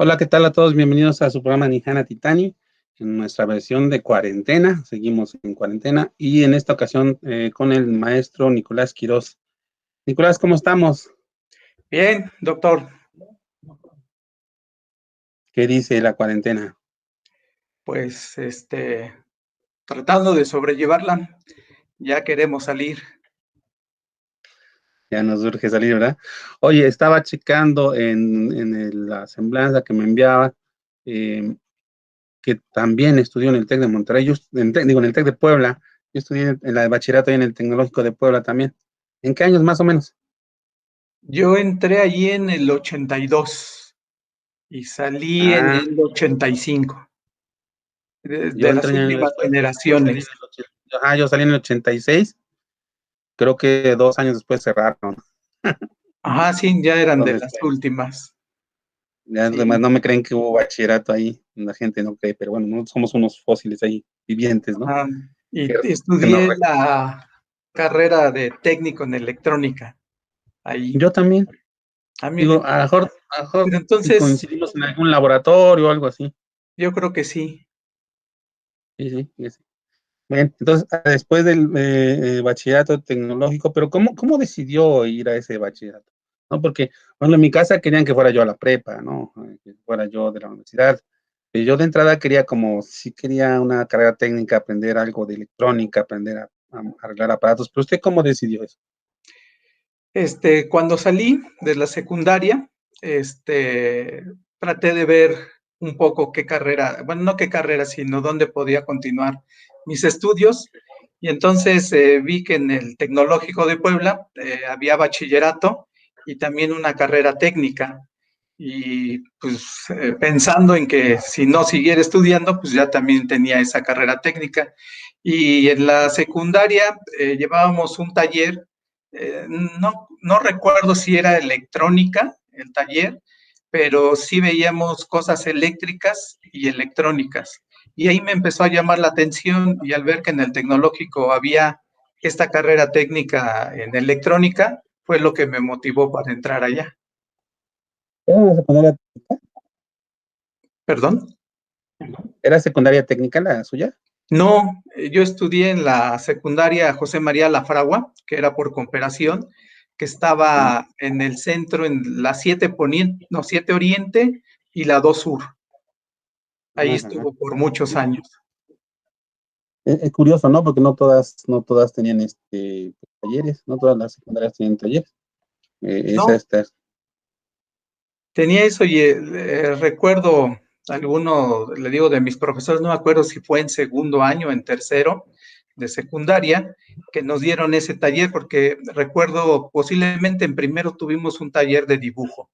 Hola, ¿qué tal a todos? Bienvenidos a su programa Nihana Titani, en nuestra versión de cuarentena. Seguimos en cuarentena y en esta ocasión con el maestro Nicolás Quirós. Nicolás, ¿cómo estamos? Bien, doctor, ¿Qué dice la cuarentena? pues tratando de sobrellevarla, ya queremos salir. Ya nos urge salir, ¿verdad? Oye, estaba checando la semblanza que me enviaba, eh, que también estudió en el TEC de Monterrey, en el TEC de Puebla. Yo estudié en la de bachillerato y en el Tecnológico de Puebla también. ¿En qué años más o menos? Yo entré allí en el 82 y salí en Ah, el 85, yo de las entré un año últimas después. Yo salí en generaciones. el 80. Ajá, yo salí en el 86. Creo que 2 años después cerraron. Ajá, sí, ya eran de Entonces, las pues, últimas. ya los demás Sí, no me creen que hubo bachillerato ahí. La gente no cree, pero bueno, no somos unos fósiles ahí vivientes, ¿no? ajá. Que, Y que nos estudié la carrera de técnico en electrónica ahí. Yo también. Ah, Digo, mire. a lo mejor Pero si entonces, coincidimos en algún laboratorio o algo así. yo creo que sí. Sí, sí, sí, sí. Bien, entonces, después del bachillerato tecnológico, pero ¿cómo decidió ir a ese bachillerato? ¿No? Porque, bueno, en mi casa querían que fuera yo a la prepa, ¿no? Que fuera yo de la universidad. Yo de entrada quería sí quería una carrera técnica, aprender algo de electrónica, aprender a arreglar aparatos, pero ¿usted cómo decidió eso? Cuando salí de la secundaria, traté de ver un poco qué carrera, bueno, no qué carrera, sino dónde podía continuar mis estudios. Y entonces vi que en el Tecnológico de Puebla había bachillerato y también una carrera técnica. Y pues pensando en que si no siguiera estudiando, pues ya también tenía esa carrera técnica. Y en la secundaria llevábamos un taller, no recuerdo si era electrónica el taller, pero sí veíamos cosas eléctricas y electrónicas. Y ahí me empezó a llamar la atención y al ver que en el tecnológico había esta carrera técnica en electrónica, fue lo que me motivó para entrar allá. ¿Era secundaria, ¿Perdón? era secundaria técnica la suya? No, yo estudié en la secundaria José María Lafragua, que era por comparación, que Ah, estaba en el centro, en la 7 Poniente, no, 7 Oriente y la 2 Sur. Ahí ajá. estuvo por muchos años. Es curioso, ¿no? Porque no todas tenían talleres, no todas las secundarias tienen talleres. Esa No, está. tenía eso y recuerdo alguno, le digo, de mis profesores, no me acuerdo si fue en segundo año o en tercero de secundaria, que nos dieron ese taller, porque recuerdo posiblemente en primero tuvimos un taller de dibujo.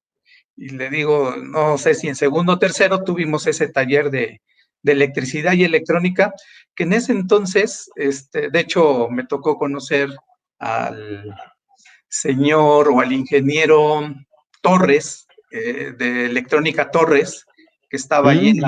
Y le digo, no sé si en segundo o tercero tuvimos ese taller de electricidad y electrónica, que en ese entonces, de hecho, me tocó conocer al señor o al ingeniero Torres, de Electrónica Torres, que estaba allí Ujú.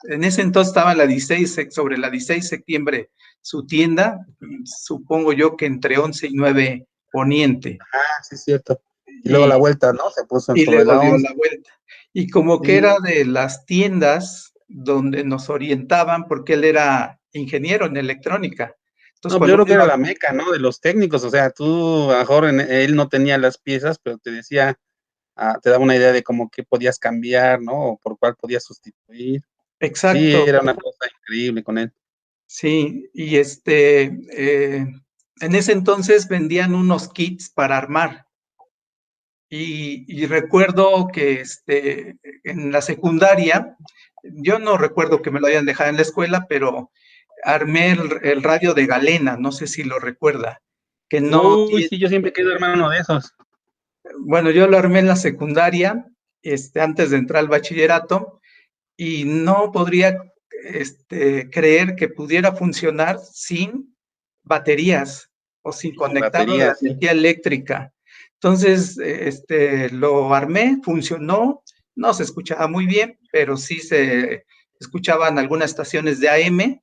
en ese entonces estaba en la 16, sobre la 16 de septiembre, su tienda, supongo yo que entre 11 y 9 Poniente, Ah, sí, es cierto. Y luego la y, vuelta, ¿no? Se puso y sobre luego la dio 11. la vuelta. Y como que Sí. era de las tiendas donde nos orientaban, porque él era ingeniero en electrónica. Entonces, No, pero yo cuando creo uno que era iba, la meca, ¿no? De los técnicos. O sea, tú, a lo mejor él no tenía las piezas, pero te decía, te daba una idea de cómo que podías cambiar, ¿no? O por cuál podías sustituir. Sí, exacto, era una cosa increíble con él. sí, y en ese entonces vendían unos kits para armar. Y recuerdo que en la secundaria, yo no recuerdo que me lo hayan dejado en la escuela, pero armé el radio de galena, no sé si lo recuerda, que no Uy, tiene, sí, yo siempre quedo hermano de esos. bueno, yo lo armé en la secundaria, antes de entrar al bachillerato, y no podría creer que pudiera funcionar sin baterías o sin Sin conectarlo a la batería, sí. energía eléctrica. Entonces, lo armé, funcionó, no se escuchaba muy bien, pero sí se escuchaban algunas estaciones de AM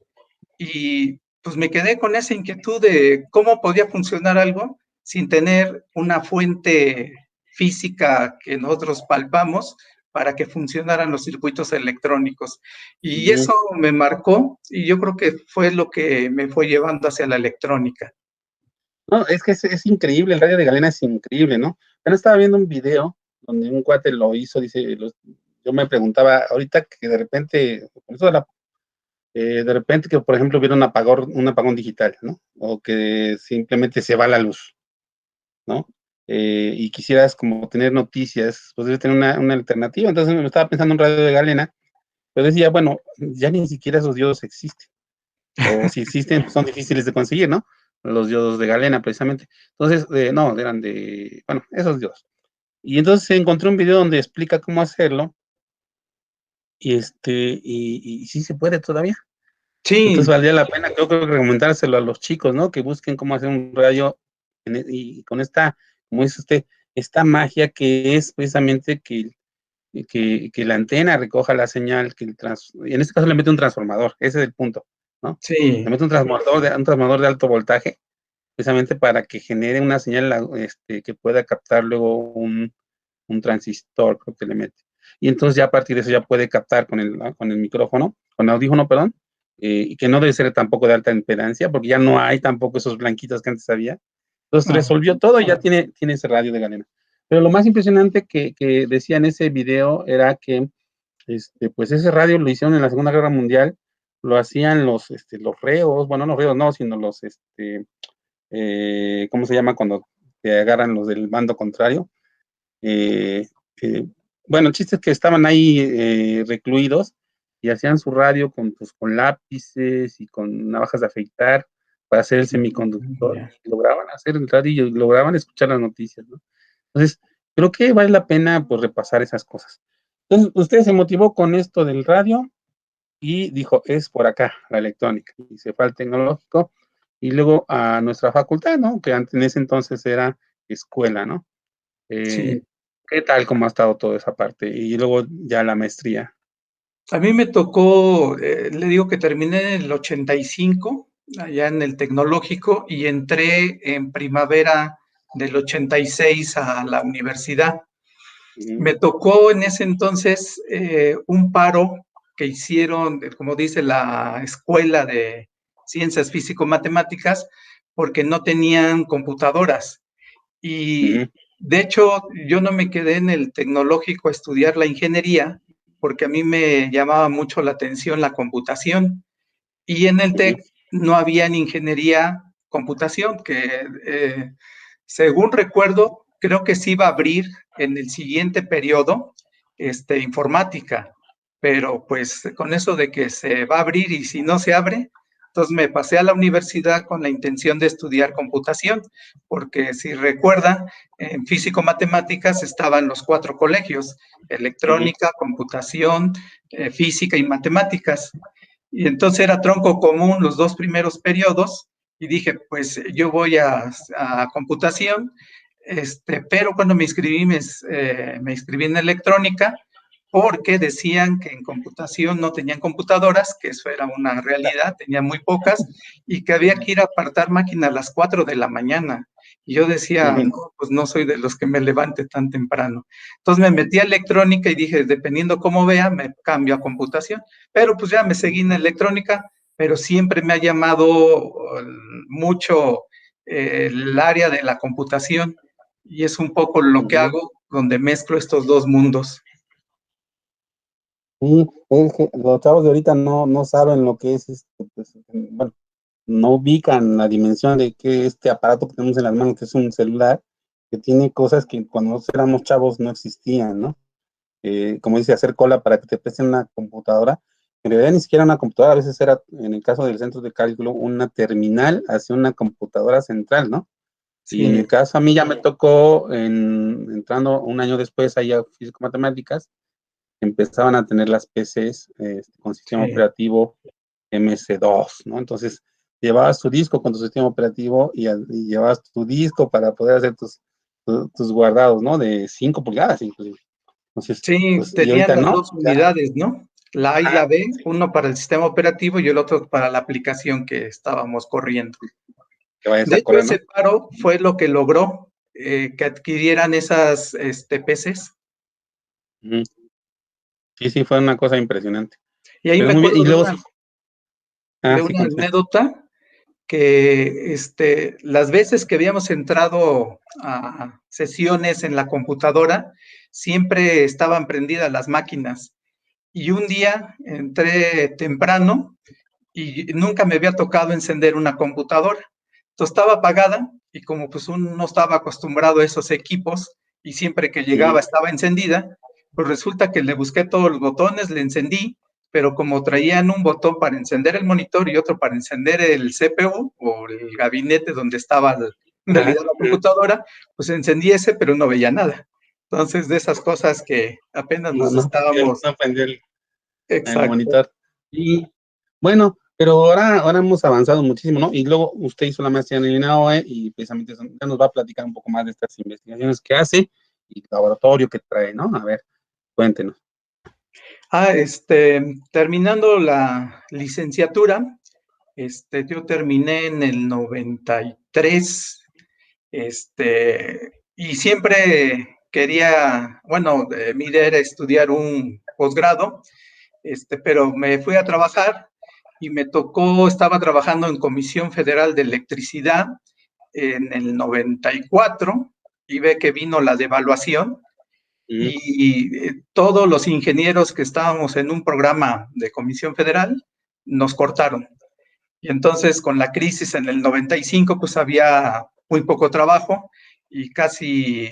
y pues me quedé con esa inquietud de cómo podía funcionar algo sin tener una fuente física que nosotros palpamos, para que funcionaran los circuitos electrónicos. Y Ujú. eso me marcó y yo creo que fue lo que me fue llevando hacia la electrónica. No, es que es increíble, el radio de Galena es increíble, ¿no? Pero estaba viendo un video donde un cuate lo hizo, dice, yo me preguntaba ahorita que de repente, con eso de repente que por ejemplo hubiera un apagón digital, ¿no? O que simplemente se va la luz, ¿no? Y quisieras como tener noticias, pues debes tener una alternativa. Entonces me estaba pensando en un radio de Galena, pero decía, bueno, ya ni siquiera esos diodos existen. O si existen, pues son difíciles de conseguir, ¿no? Los diodos de galena, precisamente. Entonces, no, eran bueno, esos diodos. Y entonces se encontró un video donde explica cómo hacerlo, y sí se puede todavía. Entonces Sí, valdría la pena, creo que recomendárselo a los chicos, ¿no? Que busquen cómo hacer un radio y con esta, como dice usted, esta magia que es precisamente que la antena recoja la señal, y en este caso le mete un transformador, ese es el punto, ¿no? Le sí. mete un transformador de alto voltaje, precisamente para que genere una señal que pueda captar luego un transistor, creo que le mete. Y entonces ya a partir de eso ya puede captar con el micrófono, con el audífono, perdón, y que no debe ser tampoco de alta impedancia, porque ya no hay tampoco esos blanquitos que antes había. Entonces Ah, resolvió todo y ya tiene ese radio de galena. Pero lo más impresionante que decía en ese video era que pues ese radio lo hicieron en la Segunda Guerra Mundial, lo hacían los reos, bueno, no los reos no, sino ¿cómo se llama cuando te agarran los del bando contrario? Eh, eh, bueno, el chiste es que estaban ahí recluidos y hacían su radio con lápices y con navajas de afeitar para hacer el semiconductor. ya. Y lograban hacer el radio y lograban escuchar las noticias, ¿no? Entonces, creo que vale la pena pues, repasar esas cosas. Entonces, usted se motivó con esto del radio y dijo, es por acá, la electrónica. Y se fue al tecnológico y luego a nuestra facultad, ¿no? Que antes, en ese entonces era escuela, ¿no? Eh, Sí. ¿Qué tal cómo ha estado toda esa parte? Y luego ya la maestría. A mí me tocó, le digo que terminé en el 85, allá en el tecnológico, y entré en primavera del 86 a la universidad. Ujú, Me tocó en ese entonces un paro que hicieron, como dice la Escuela de Ciencias Físico-Matemáticas, porque no tenían computadoras. Y ujú, de hecho, yo no me quedé en el tecnológico a estudiar la ingeniería, porque a mí me llamaba mucho la atención la computación. Y en el ujú, TEC no había en ingeniería computación, que según recuerdo, creo que sí iba a abrir en el siguiente periodo informática, pero pues con eso de que se va a abrir y si no se abre, entonces me pasé a la universidad con la intención de estudiar computación, porque si recuerdan, en físico-matemáticas estaban los 4 colegios, ujú, electrónica, computación, física y matemáticas. Y entonces era tronco común los 2 primeros periodos y dije, pues yo voy a computación, pero cuando me inscribí en electrónica porque decían que en computación no tenían computadoras, que eso era una realidad, tenían muy pocas, y que había que ir a apartar máquina a las 4 de la mañana. Y yo decía, ujú, no, pues no soy de los que me levante tan temprano. Entonces me metí a electrónica y dije, dependiendo cómo vea, me cambio a computación. Pero pues ya me seguí en electrónica, pero siempre me ha llamado mucho el área de la computación y es un poco lo que ujú. hago donde mezclo estos dos mundos. Sí, es que los chavos de ahorita no saben lo que es pues, bueno, no ubican la dimensión de que este aparato que tenemos en las manos, que es un celular, que tiene cosas que cuando nosotros éramos chavos no existían, ¿no? Como dice, hacer cola para que te presten una computadora. En realidad ni siquiera una computadora, a veces era, en el caso del centro de cálculo, una terminal hacia una computadora central, ¿no? Y en Sí, el caso a mí ya me tocó, entrando un año después ahí a físico-matemáticas, empezaban a tener las PCs con sistema sí. operativo MS2, ¿no? Entonces, llevabas tu disco con tu sistema operativo y llevabas tu disco para poder hacer tus guardados, ¿no? De 5 pulgadas, inclusive. Entonces, Sí, pues, y tenían ahorita las no, dos ya, unidades, ¿no? La A y la B, uno para el sistema operativo y el otro para la aplicación que estábamos corriendo. que vaya De esa hecho, cola, ese ¿no? paro fue lo que logró que adquirieran esas PCs. Ujú. Sí, sí, fue una cosa impresionante. Y ahí Pero me muy bien, acuerdo y luego sí. de Sí, una continúa. anécdota que las veces que habíamos entrado a sesiones en la computadora, siempre estaban prendidas las máquinas. Y un día entré temprano y nunca me había tocado encender una computadora. Entonces estaba apagada y como pues uno no estaba acostumbrado a esos equipos y siempre que llegaba Ujú. estaba encendida, pues resulta que le busqué todos los botones, le encendí, pero como traían un botón para encender el monitor y otro para encender el CPU o el gabinete donde estaba en Ajá, realidad la ajá. computadora, pues encendí ese, pero no veía nada. Entonces, de esas cosas que apenas No, nos estábamos. no prendió el Exacto. monitor. Y bueno, pero ahora hemos avanzado muchísimo, ¿no? Y luego usted hizo la maestría en el INAOE y precisamente ya nos va a platicar un poco más de estas investigaciones que hace y el laboratorio que trae, ¿no? A ver, cuéntenos. Terminando la licenciatura, yo terminé en el 93, y siempre quería, bueno, mi idea era estudiar un posgrado, pero me fui a trabajar y me tocó, estaba trabajando en Comisión Federal de Electricidad en el 94 y ve que vino la devaluación Ujú. y todos los ingenieros que estábamos en un programa de Comisión Federal nos cortaron. Y entonces con la crisis en el 95 pues había muy poco trabajo y casi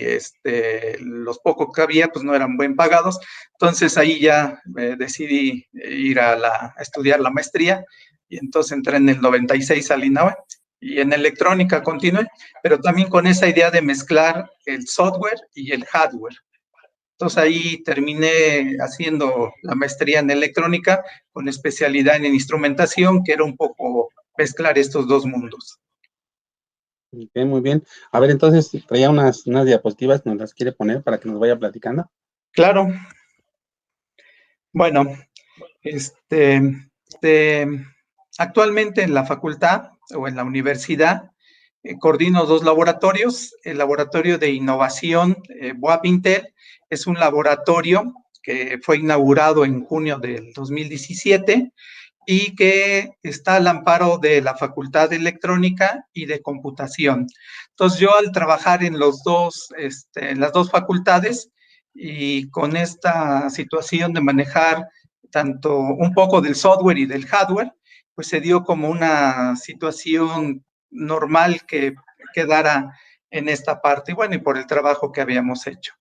los pocos que había pues no eran bien pagados. Entonces ahí ya decidí ir a estudiar la maestría y entonces entré en el 96 al INAUE y en electrónica continué, pero también con esa idea de mezclar el software y el hardware. Entonces ahí terminé haciendo la maestría en electrónica con especialidad en instrumentación, que era un poco mezclar estos dos mundos. Ok, muy bien. A ver, entonces traía unas diapositivas, nos las quiere poner para que nos vaya platicando. Claro, bueno, este, este, actualmente en la facultad o en la universidad coordino dos laboratorios. El laboratorio de innovación BOAP Intel es un laboratorio que fue inaugurado en junio del 2017 y que está al amparo de la Facultad de Electrónica y de Computación. Entonces yo al trabajar en en las dos facultades y con esta situación de manejar tanto un poco del software y del hardware, pues se dio como una situación normal que quedara en esta parte, y bueno, y por el trabajo que habíamos hecho.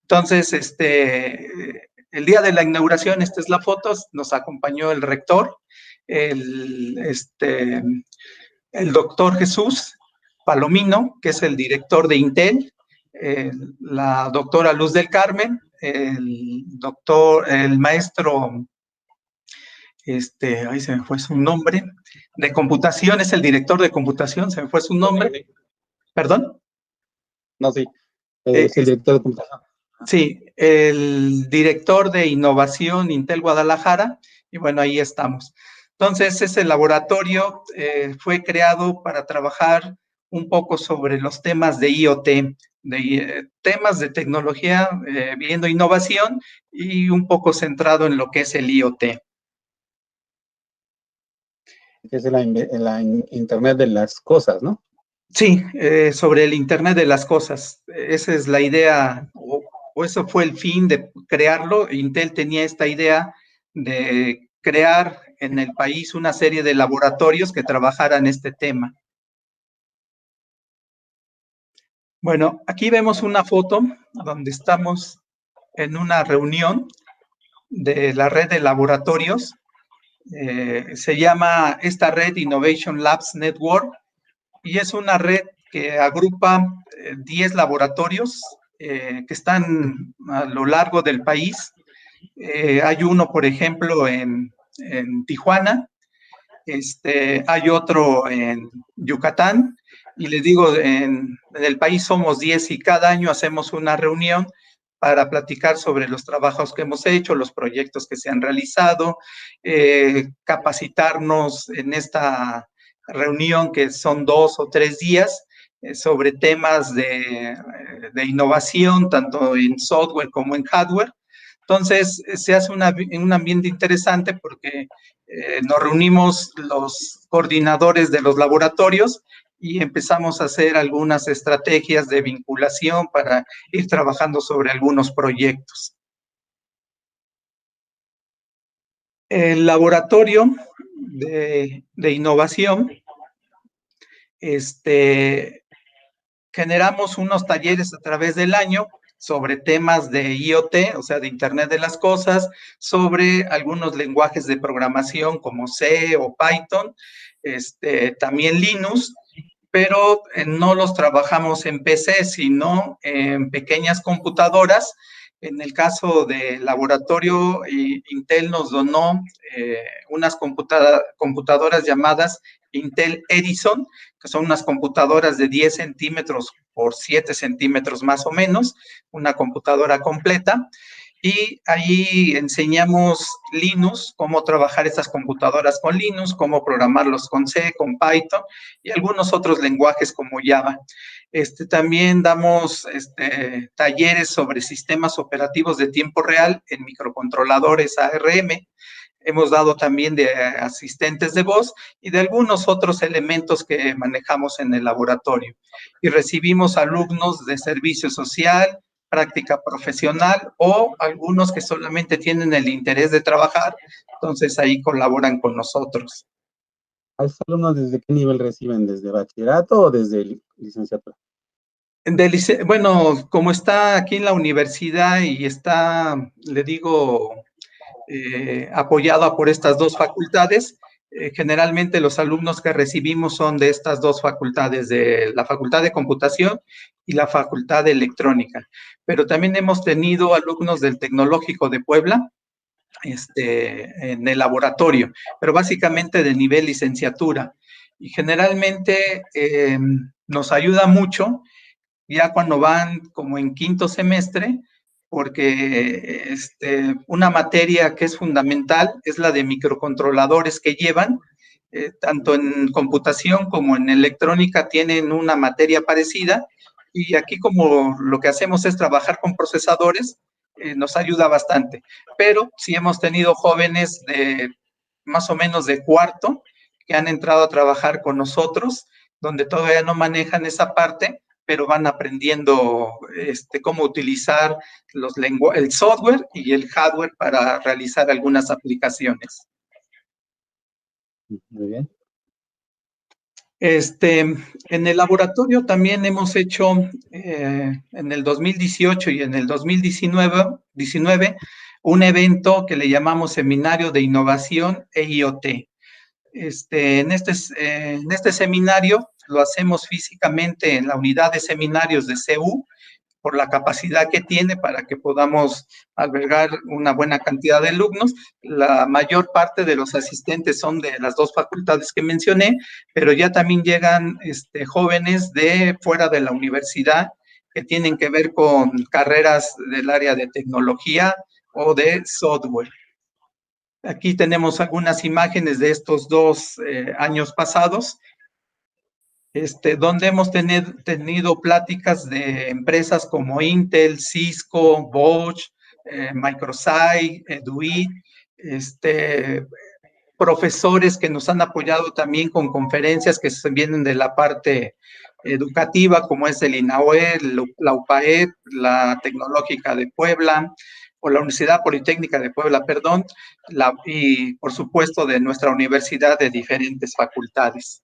Entonces, el día de la inauguración, esta es la foto, nos acompañó el rector, el, este, el doctor Jesús Palomino, que es el director de Intel, la doctora Luz del Carmen, el maestro, ahí se me fue su nombre, de computación, es el director de computación, se me fue su nombre, perdón. No, sí, Eh, es el director de computación. Sí, el director de innovación Intel Guadalajara, y bueno, ahí estamos. Entonces, ese laboratorio fue creado para trabajar un poco sobre los temas de IoT, temas de tecnología, viendo innovación y un poco centrado en lo que es el IoT. Que es la Internet de las cosas, ¿no? Sí, sobre el Internet de las cosas. Esa es la idea, o eso fue el fin de crearlo. Intel tenía esta idea de crear en el país una serie de laboratorios que trabajaran este tema. Bueno, aquí vemos una foto donde estamos en una reunión de la red de laboratorios. Se llama esta red Innovation Labs Network y es una red que agrupa 10 laboratorios que están a lo largo del país. Hay uno, por ejemplo, en Tijuana, hay otro en Yucatán, y les digo, en el país somos 10 y cada año hacemos una reunión para platicar sobre los trabajos que hemos hecho, los proyectos que se han realizado, capacitarnos en esta reunión que son 2 o 3 días sobre temas de innovación, tanto en software como en hardware. Entonces, se hace un ambiente interesante porque nos reunimos los coordinadores de los laboratorios y empezamos a hacer algunas estrategias de vinculación para ir trabajando sobre algunos proyectos. El laboratorio de innovación, generamos unos talleres a través del año sobre temas de IoT, o sea, de Internet de las Cosas, sobre algunos lenguajes de programación como C o Python, también Linux, pero no los trabajamos en PC, sino en pequeñas computadoras. En el caso del laboratorio, Intel nos donó unas computadoras llamadas Intel Edison, que son unas computadoras de 10 centímetros por 7 centímetros más o menos, una computadora completa. Y ahí enseñamos Linux, cómo trabajar estas computadoras con Linux, cómo programarlos con C, con Python y algunos otros lenguajes como Java. También damos talleres sobre sistemas operativos de tiempo real en microcontroladores ARM. Hemos dado también de asistentes de voz y de algunos otros elementos que manejamos en el laboratorio. Y recibimos alumnos de servicio social, práctica profesional o algunos que solamente tienen el interés de trabajar, entonces ahí colaboran con nosotros. ¿A esos alumnos desde qué nivel reciben? ¿Desde bachillerato o desde licenciatura? Bueno, como está aquí en la universidad y está, le digo, apoyada por estas dos facultades, generalmente los alumnos que recibimos son de estas dos facultades, de la Facultad de Computación y la Facultad de Electrónica. Pero también hemos tenido alumnos del Tecnológico de Puebla, en el laboratorio, pero básicamente de nivel licenciatura. Y generalmente nos ayuda mucho ya cuando van como en quinto semestre, porque una materia que es fundamental es la de microcontroladores que llevan, tanto en computación como en electrónica tienen una materia parecida, y aquí como lo que hacemos es trabajar con procesadores, nos ayuda bastante. Pero sí hemos tenido jóvenes de más o menos de cuarto que han entrado a trabajar con nosotros, donde todavía no manejan esa parte, pero van aprendiendo cómo utilizar el software y el hardware para realizar algunas aplicaciones. Muy bien. En el laboratorio también hemos hecho en el 2018 y en el 2019 un evento que le llamamos Seminario de Innovación e IoT. En este seminario lo hacemos físicamente en la unidad de seminarios de CU, por la capacidad que tiene para que podamos albergar una buena cantidad de alumnos. La mayor parte de los asistentes son de las dos facultades que mencioné, pero ya también llegan jóvenes de fuera de la universidad que tienen que ver con carreras del área de tecnología o de software. Aquí tenemos algunas imágenes de estos dos años pasados, donde hemos tenido pláticas de empresas como Intel, Cisco, Bosch, Microsoft, Eduit, profesores que nos han apoyado también con conferencias que vienen de la parte educativa, como es el INAOE, la UPAED, la Tecnológica de Puebla, o la Universidad Politécnica de Puebla, perdón, y por supuesto de nuestra universidad de diferentes facultades.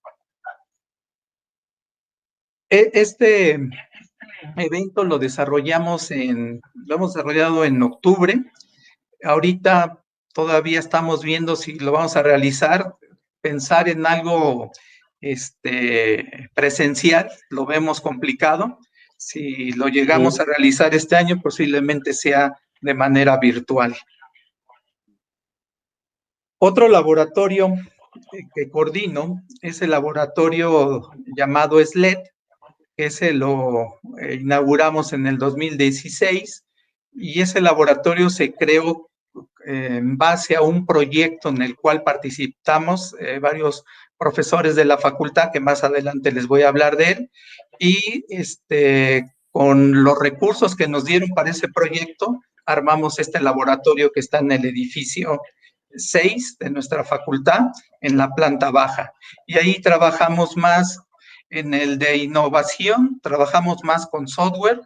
Este evento lo hemos desarrollado en octubre. Ahorita todavía estamos viendo si lo vamos a realizar. Pensar en algo presencial lo vemos complicado. Si lo llegamos a realizar este año, posiblemente sea de manera virtual. Otro laboratorio que coordino es el laboratorio llamado SLED, que ese lo inauguramos en el 2016, y ese laboratorio se creó en base a un proyecto en el cual participamos varios profesores de la facultad, que más adelante les voy a hablar de él, y con los recursos que nos dieron para ese proyecto, armamos este laboratorio que está en el edificio 6 de nuestra facultad, en la planta baja. Y ahí trabajamos más en el de innovación, trabajamos más con software,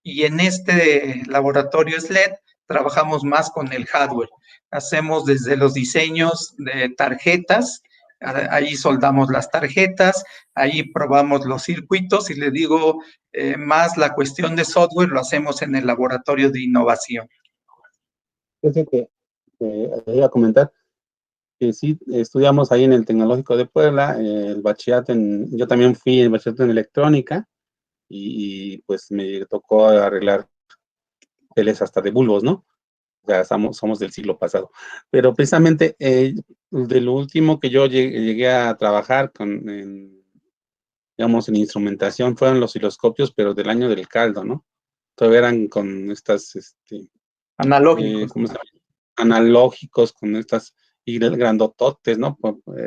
y en este laboratorio SLED trabajamos más con el hardware. Hacemos desde los diseños de tarjetas, ahí soldamos las tarjetas, ahí probamos los circuitos, y les digo, más la cuestión de software lo hacemos en el laboratorio de innovación. Fíjate que iba a comentar que sí, estudiamos ahí en el Tecnológico de Puebla, el bachillerato yo también fui el bachillerato en electrónica, y pues me tocó arreglar teles hasta de bulbos, ¿no? O sea, somos del siglo pasado. Pero precisamente de lo último que yo llegué a trabajar digamos, en instrumentación fueron los osciloscopios, pero del año del caldo, ¿no? Todavía eran con estas, Analógicos. ¿cómo se llama? Analógicos, con estas y grandototes, ¿no?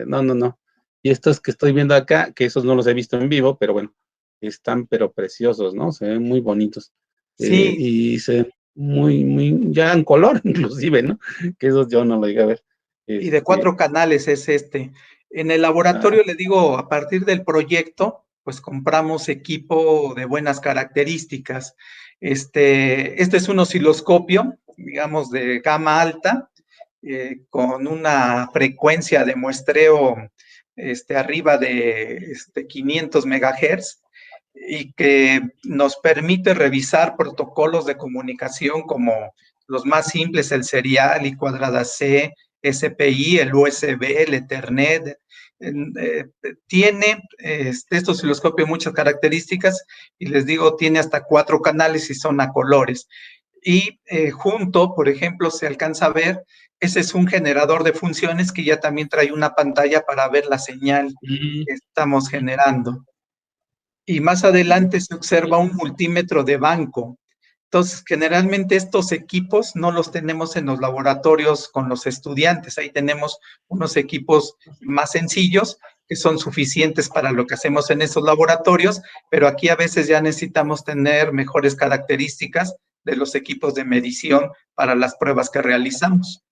No. Y estos que estoy viendo acá, que esos no los he visto en vivo, pero bueno, están pero preciosos, ¿no? Se ven muy bonitos. Sí. Y se ven muy, ya en color inclusive, ¿no? Que esos yo no lo llegué a ver. Y de 4 canales es este. En el laboratorio, le digo, a partir del proyecto, pues compramos equipo de buenas características. Este es un osciloscopio, digamos, de gama alta, con una frecuencia de muestreo arriba de 500 megahertz, y que nos permite revisar protocolos de comunicación como los más simples, el serial, I cuadrada C, SPI, el USB, el Ethernet. Tiene este osciloscopio muchas características, y les digo, tiene hasta 4 canales y son a colores. Y junto, por ejemplo, se alcanza a ver, ese es un generador de funciones que ya también trae una pantalla para ver la señal que estamos generando. Y más adelante se observa un multímetro de banco. Entonces, generalmente estos equipos no los tenemos en los laboratorios con los estudiantes. Ahí tenemos unos equipos más sencillos que son suficientes para lo que hacemos en esos laboratorios, pero aquí a veces ya necesitamos tener mejores características de los equipos de medición para las pruebas que realizamos.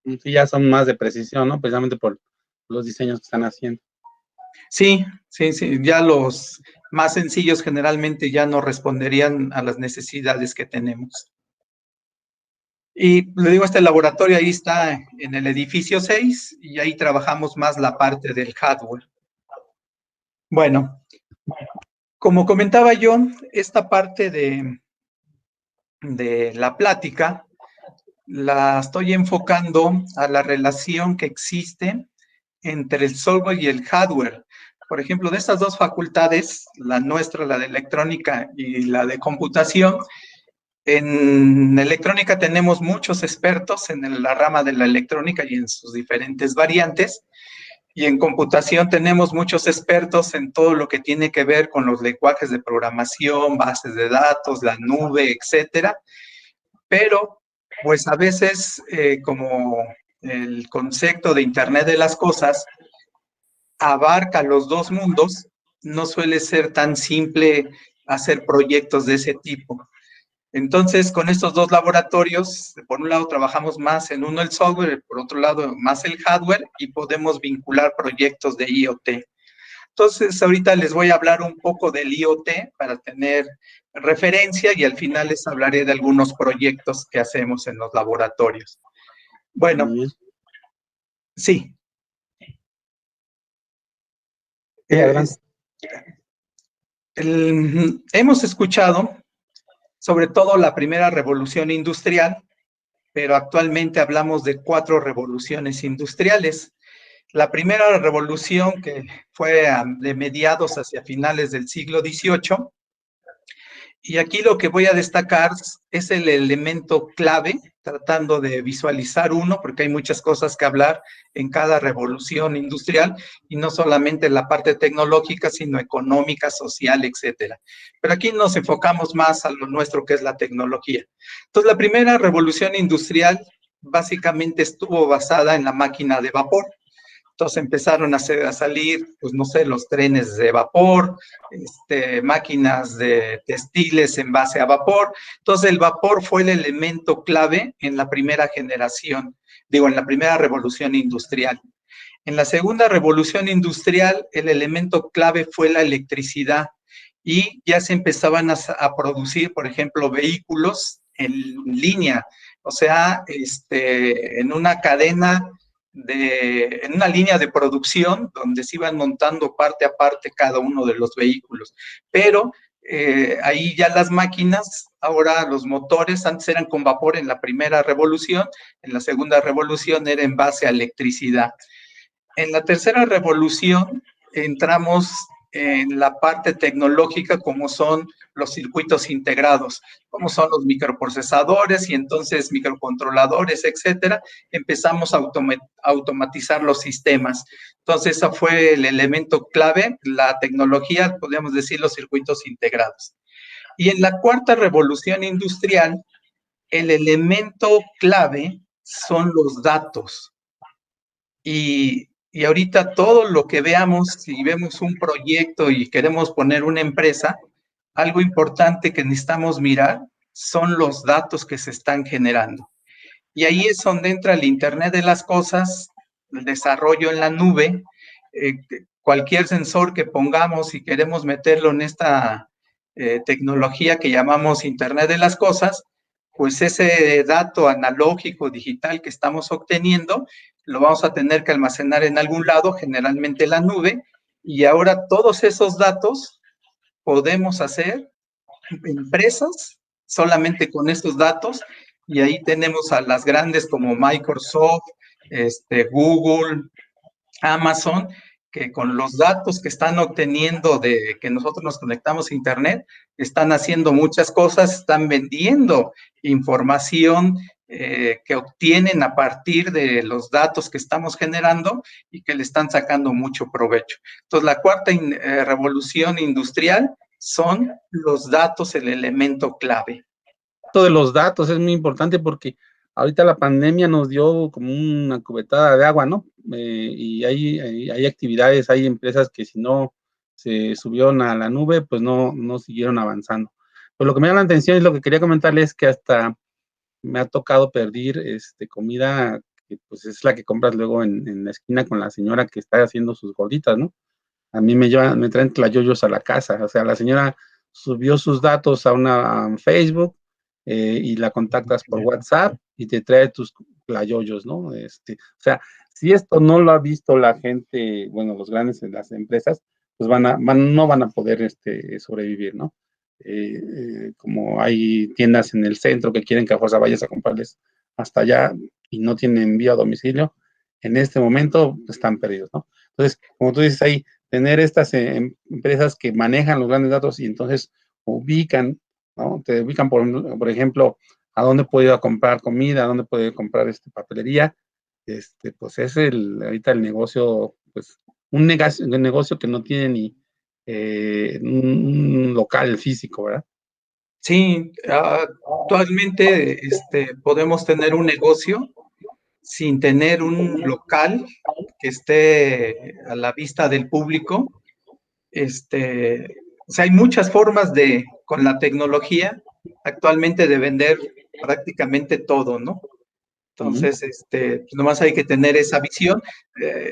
Sí, ya son más de precisión, ¿no? Precisamente por los diseños que están haciendo. Sí, ya los más sencillos generalmente ya no responderían a las necesidades que tenemos. Y le digo, este laboratorio ahí está en el edificio 6, y ahí trabajamos más la parte del hardware. Bueno, como comentaba yo, esta parte de la plática la estoy enfocando a la relación que existe entre el software y el hardware. Por ejemplo, de estas dos facultades, la nuestra, la de electrónica y la de computación, en electrónica tenemos muchos expertos en la rama de la electrónica y en sus diferentes variantes, y en computación tenemos muchos expertos en todo lo que tiene que ver con los lenguajes de programación, bases de datos, la nube, etcétera. Pero, pues a veces, como el concepto de Internet de las cosas abarca los dos mundos, no suele ser tan simple hacer proyectos de ese tipo. Entonces, con estos dos laboratorios, por un lado trabajamos más en uno el software, por otro lado más el hardware, y podemos vincular proyectos de IoT. Entonces, ahorita les voy a hablar un poco del IoT para tener referencia, y al final les hablaré de algunos proyectos que hacemos en los laboratorios. Bueno, sí. Hemos escuchado sobre todo la primera revolución industrial, pero actualmente hablamos de 4 revoluciones industriales. La primera revolución, que fue de mediados hacia finales del siglo XVIII, y aquí lo que voy a destacar es el elemento clave, tratando de visualizar uno, porque hay muchas cosas que hablar en cada revolución industrial, y no solamente la parte tecnológica, sino económica, social, etcétera. Pero aquí nos enfocamos más a lo nuestro, que es la tecnología. Entonces, la primera revolución industrial básicamente estuvo basada en la máquina de vapor. Entonces empezaron a salir, pues no sé, los trenes de vapor, máquinas de textiles en base a vapor. Entonces el vapor fue el elemento clave en la primera generación, digo, en la primera revolución industrial. En la segunda revolución industrial, el elemento clave fue la electricidad y ya se empezaban a producir, por ejemplo, vehículos en línea, o sea, en una cadena en una línea de producción donde se iban montando parte a parte cada uno de los vehículos. Pero ahí ya las máquinas, ahora los motores, antes eran con vapor en la primera revolución, en la segunda revolución era en base a electricidad. En la tercera revolución entramos en la parte tecnológica como son los circuitos integrados, como son los microprocesadores y entonces microcontroladores, etcétera. Empezamos a automatizar los sistemas. Entonces, ese fue el elemento clave, la tecnología, podríamos decir, los circuitos integrados. Y en la cuarta revolución industrial, el elemento clave son los datos. Y ahorita todo lo que veamos, si vemos un proyecto y queremos poner una empresa, algo importante que necesitamos mirar son los datos que se están generando. Y ahí es donde entra el Internet de las cosas, el desarrollo en la nube, cualquier sensor que pongamos y queremos meterlo en esta tecnología que llamamos Internet de las cosas, pues ese dato analógico, digital que estamos obteniendo, lo vamos a tener que almacenar en algún lado, generalmente en la nube, y ahora todos esos datos podemos hacer empresas solamente con estos datos, y ahí tenemos a las grandes como Microsoft, Google, Amazon, que con los datos que están obteniendo de que nosotros nos conectamos a Internet, están haciendo muchas cosas, están vendiendo información que obtienen a partir de los datos que estamos generando y que le están sacando mucho provecho. Entonces, la cuarta revolución industrial son los datos el elemento clave. Esto de los datos es muy importante porque ahorita la pandemia nos dio como una cubetada de agua, ¿no? Y hay actividades, hay empresas que si no se subieron a la nube, pues no siguieron avanzando. Pero lo que me llama la atención es lo que quería comentarles, que hasta me ha tocado pedir comida, que pues es la que compras luego en la esquina con la señora que está haciendo sus gorditas, ¿no? A mí me traen tlayoyos a la casa, o sea, la señora subió sus datos a Facebook, y la contactas por WhatsApp y te trae tus tlayoyos, ¿no? O sea, si esto no lo ha visto la gente, bueno, los grandes en las empresas, pues no van a poder sobrevivir, ¿no? Como hay tiendas en el centro que quieren que a fuerza vayas a comprarles hasta allá y no tienen envío a domicilio, en este momento están perdidos, ¿no? Entonces, como tú dices ahí, tener estas empresas que manejan los grandes datos y entonces ubican, ¿no? Te ubican, por ejemplo, a dónde puedo ir a comprar comida, a dónde puedo ir a comprar papelería, pues es ahorita el negocio, pues un negocio que no tiene ni un local físico, ¿verdad? Sí, actualmente podemos tener un negocio sin tener un local que esté a la vista del público. O sea, hay muchas formas con la tecnología actualmente de vender prácticamente todo, ¿no? Entonces, pues nomás hay que tener esa visión.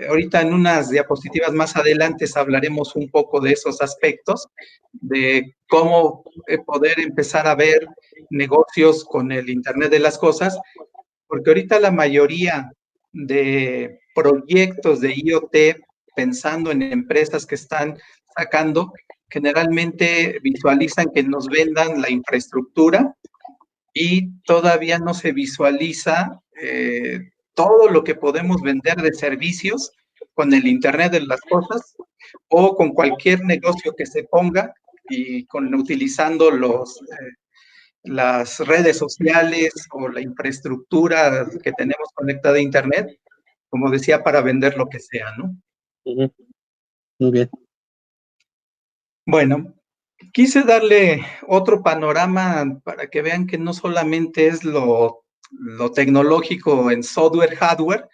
Ahorita en unas diapositivas más adelante hablaremos un poco de esos aspectos, de cómo poder empezar a ver negocios con el Internet de las cosas, porque ahorita la mayoría de proyectos de IoT, pensando en empresas que están sacando, generalmente visualizan que nos vendan la infraestructura y todavía no se visualiza todo lo que podemos vender de servicios con el Internet de las cosas o con cualquier negocio que se ponga y utilizando las redes sociales o la infraestructura que tenemos conectada a Internet, como decía, para vender lo que sea, ¿no? Muy bien. Bueno, quise darle otro panorama para que vean que no solamente es lo tecnológico en software, hardware,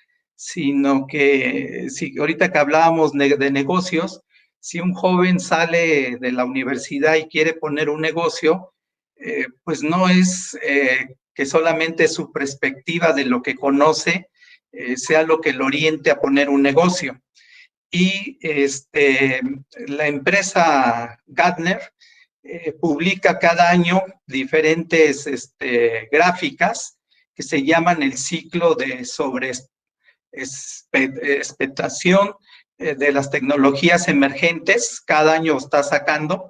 sino que si ahorita que hablábamos de negocios, si un joven sale de la universidad y quiere poner un negocio, pues no es que solamente su perspectiva de lo que conoce sea lo que lo oriente a poner un negocio. Y la empresa Gartner publica cada año diferentes gráficas que se llaman el ciclo de sobreexpectación de las tecnologías emergentes. Cada año está sacando.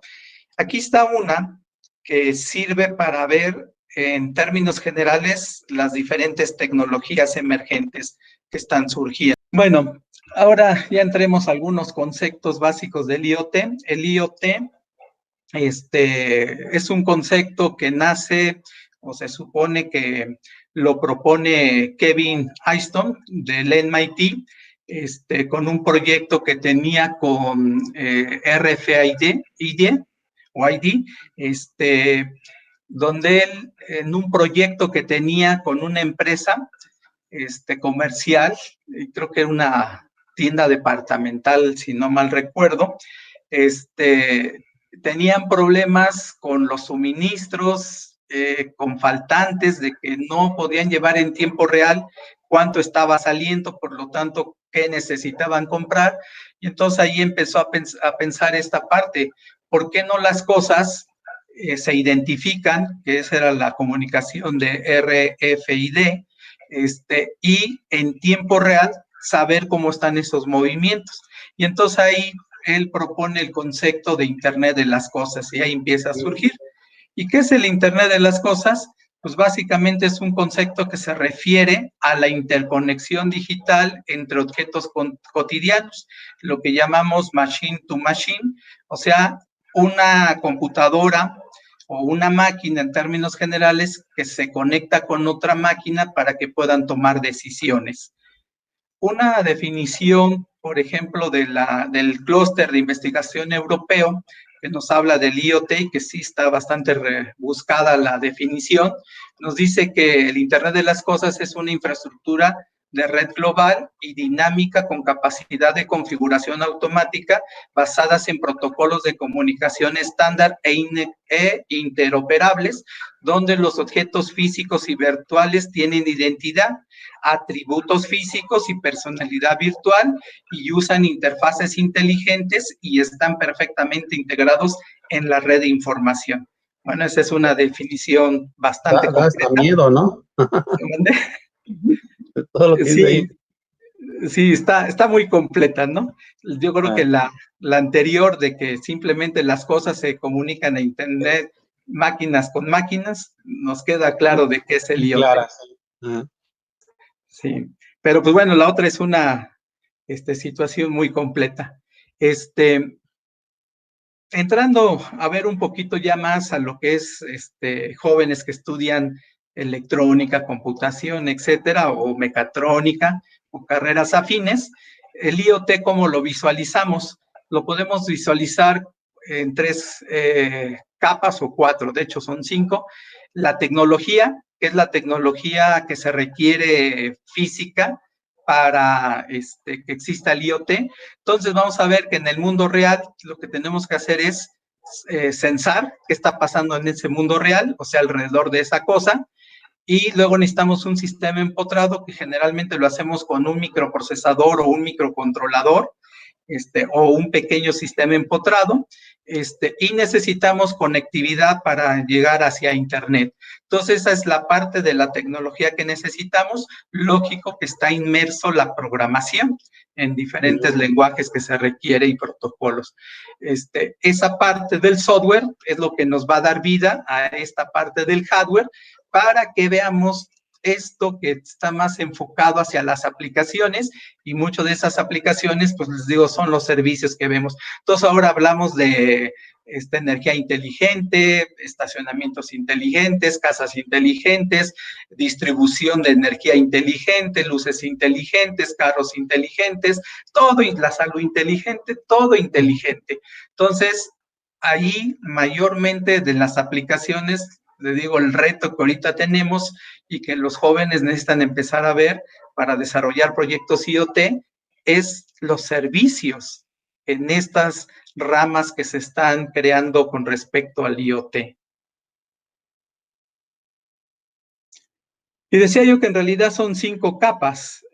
Aquí está una que sirve para ver en términos generales las diferentes tecnologías emergentes que están surgiendo. Bueno, ahora ya entremos a algunos conceptos básicos del IoT. El IoT es un concepto que nace o se supone que lo propone Kevin Easton del MIT, con un proyecto que tenía con RFID o ID, donde él en un proyecto que tenía con una empresa comercial, creo que era una tienda departamental, si no mal recuerdo, tenían problemas con los suministros, con faltantes de que no podían llevar en tiempo real cuánto estaba saliendo, por lo tanto, qué necesitaban comprar. Y entonces ahí empezó a pensar esta parte, ¿por qué no las cosas se identifican? Que esa era la comunicación de RFID, y en tiempo real saber cómo están esos movimientos. Y entonces ahí él propone el concepto de Internet de las cosas y ahí empieza a surgir. ¿Y qué es el Internet de las cosas? Pues básicamente es un concepto que se refiere a la interconexión digital entre objetos cotidianos, lo que llamamos machine to machine, o sea, una computadora o una máquina en términos generales que se conecta con otra máquina para que puedan tomar decisiones. Una definición, por ejemplo, del clúster de investigación europeo, que nos habla del IoT, que sí está bastante buscada la definición, nos dice que el Internet de las Cosas es una infraestructura de red global y dinámica con capacidad de configuración automática basadas en protocolos de comunicación estándar e interoperables, donde los objetos físicos y virtuales tienen identidad, atributos físicos y personalidad virtual y usan interfaces inteligentes y están perfectamente integrados en la red de información. Bueno, esa es una definición bastante Da hasta completa. miedo, ¿no? Todo lo que dice Sí, ahí. sí, está muy completa, ¿no? Yo creo que la anterior de que simplemente las cosas se comunican a Internet, máquinas con máquinas, nos queda claro de qué es el IoT. Clara, sí. Sí, pero pues bueno, la otra es una situación muy completa. Entrando a ver un poquito ya más a lo que es jóvenes que estudian electrónica, computación, etcétera, o mecatrónica, o carreras afines, el IoT, ¿cómo lo visualizamos? Lo podemos visualizar en tres capas o cuatro, de hecho son cinco. La tecnología, que es la tecnología que se requiere física para que exista el IoT. Entonces vamos a ver que en el mundo real lo que tenemos que hacer es censar qué está pasando en ese mundo real, o sea, alrededor de esa cosa, y luego necesitamos un sistema empotrado que generalmente lo hacemos con un microprocesador o un microcontrolador, o un pequeño sistema empotrado, y necesitamos conectividad para llegar hacia Internet. Entonces, esa es la parte de la tecnología que necesitamos. Lógico que está inmerso la programación en diferentes lenguajes que se requiere y protocolos. Esa parte del software es lo que nos va a dar vida a esta parte del hardware para que veamos esto que está más enfocado hacia las aplicaciones y muchas de esas aplicaciones, pues les digo, son los servicios que vemos. Entonces ahora hablamos de energía inteligente, estacionamientos inteligentes, casas inteligentes, distribución de energía inteligente, luces inteligentes, carros inteligentes, todo, y la salud inteligente, todo inteligente. Entonces, ahí mayormente de las aplicaciones le digo, el reto que ahorita tenemos y que los jóvenes necesitan empezar a ver para desarrollar proyectos IoT es los servicios en estas ramas que se están creando con respecto al IoT. Y decía yo que en realidad son 5 capas.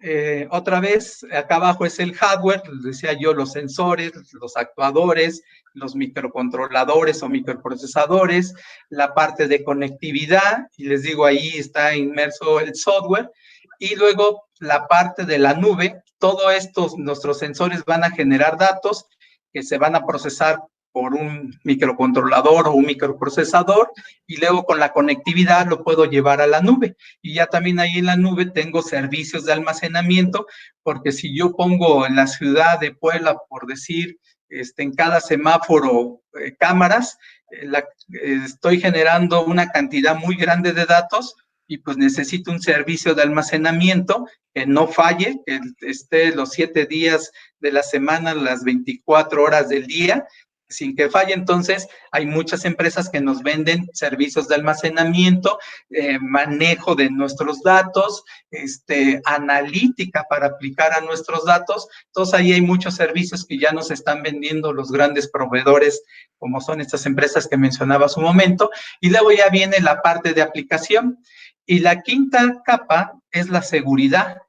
Otra vez, acá abajo es el hardware, decía yo, los sensores, los actuadores, los microcontroladores o microprocesadores, la parte de conectividad, y les digo, ahí está inmerso el software, y luego la parte de la nube. Todo esto, nuestros sensores van a generar datos que se van a procesar por un microcontrolador o un microprocesador, y luego con la conectividad lo puedo llevar a la nube. Y ya también ahí en la nube tengo servicios de almacenamiento, porque si yo pongo en la ciudad de Puebla, por decir, en cada semáforo cámaras, estoy generando una cantidad muy grande de datos y pues necesito un servicio de almacenamiento que no falle, que esté los 7 días de la semana, las 24 horas del día, sin que falle. Entonces, hay muchas empresas que nos venden servicios de almacenamiento, manejo de nuestros datos, analítica para aplicar a nuestros datos. Entonces, ahí hay muchos servicios que ya nos están vendiendo los grandes proveedores, como son estas empresas que mencionaba hace un momento. Y luego ya viene la parte de aplicación. Y la quinta capa es la seguridad.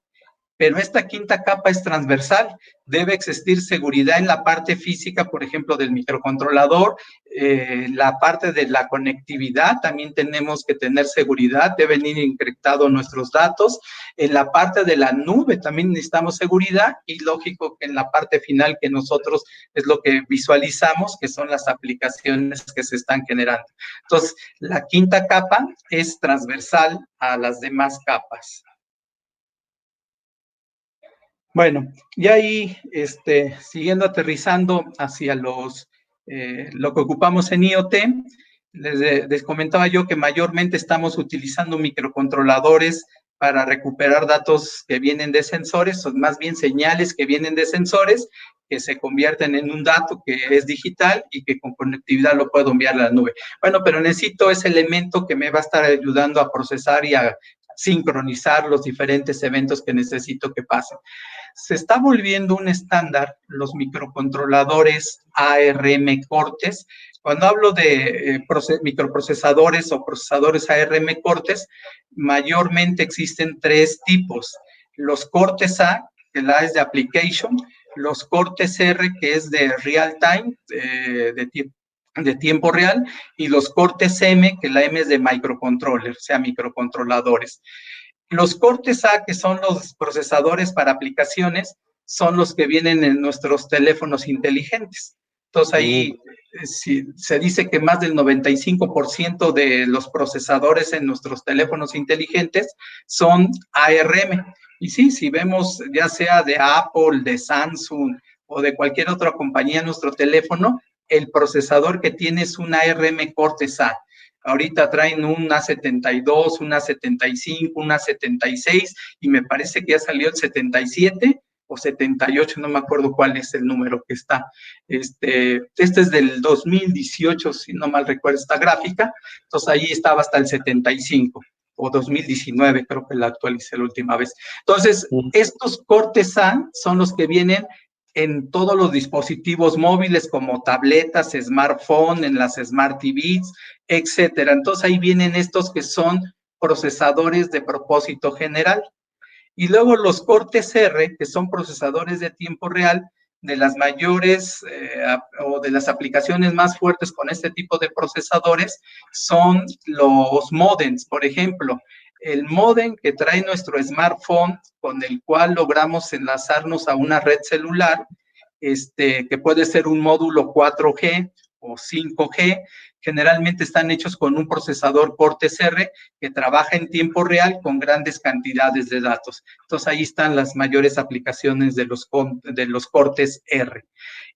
Pero esta quinta capa es transversal. Debe existir seguridad en la parte física, por ejemplo, del microcontrolador, la parte de la conectividad, también tenemos que tener seguridad, deben ir encriptados nuestros datos. En la parte de la nube también necesitamos seguridad, y lógico que en la parte final, que nosotros es lo que visualizamos, que son las aplicaciones que se están generando. Entonces, la quinta capa es transversal a las demás capas. Bueno, y ahí, siguiendo aterrizando hacia lo que ocupamos en IoT, les comentaba yo que mayormente estamos utilizando microcontroladores para recuperar datos que vienen de sensores, o más bien señales que vienen de sensores, que se convierten en un dato que es digital y que con conectividad lo puedo enviar a la nube. Bueno, pero necesito ese elemento que me va a estar ayudando a procesar y a sincronizar los diferentes eventos que necesito que pasen. Se está volviendo un estándar los microcontroladores ARM Cortex. Cuando hablo de microprocesadores o procesadores ARM Cortex, mayormente existen 3 tipos. Los Cortex A, que la es de application, los Cortex R, que es de real time, de tiempo real, y los Cortex M, que la M es de microcontroller, o sea, microcontroladores. Los Cortex A, que son los procesadores para aplicaciones, son los que vienen en nuestros teléfonos inteligentes. Entonces, ahí se dice que más del 95% de los procesadores en nuestros teléfonos inteligentes son ARM. Y sí, si vemos ya sea de Apple, de Samsung o de cualquier otra compañía en nuestro teléfono, el procesador que tiene es un ARM Cortex A. Ahorita traen un A72, un A75, un A76, y me parece que ya salió el 77 o 78, no me acuerdo cuál es el número que está. Este es del 2018, si no mal recuerdo esta gráfica, entonces ahí estaba hasta el 75, o 2019, creo que la actualicé la última vez. Entonces, estos Cortex A son los que vienen en todos los dispositivos móviles como tabletas, smartphone, en las Smart TVs, etcétera. Entonces ahí vienen estos que son procesadores de propósito general. Y luego los Cortex R, que son procesadores de tiempo real, de las mayores o de las aplicaciones más fuertes con este tipo de procesadores, son los modems, por ejemplo. El modem que trae nuestro smartphone, con el cual logramos enlazarnos a una red celular, que puede ser un módulo 4G o 5G, generalmente están hechos con un procesador Cortex R que trabaja en tiempo real con grandes cantidades de datos. Entonces, ahí están las mayores aplicaciones de los Cortex R.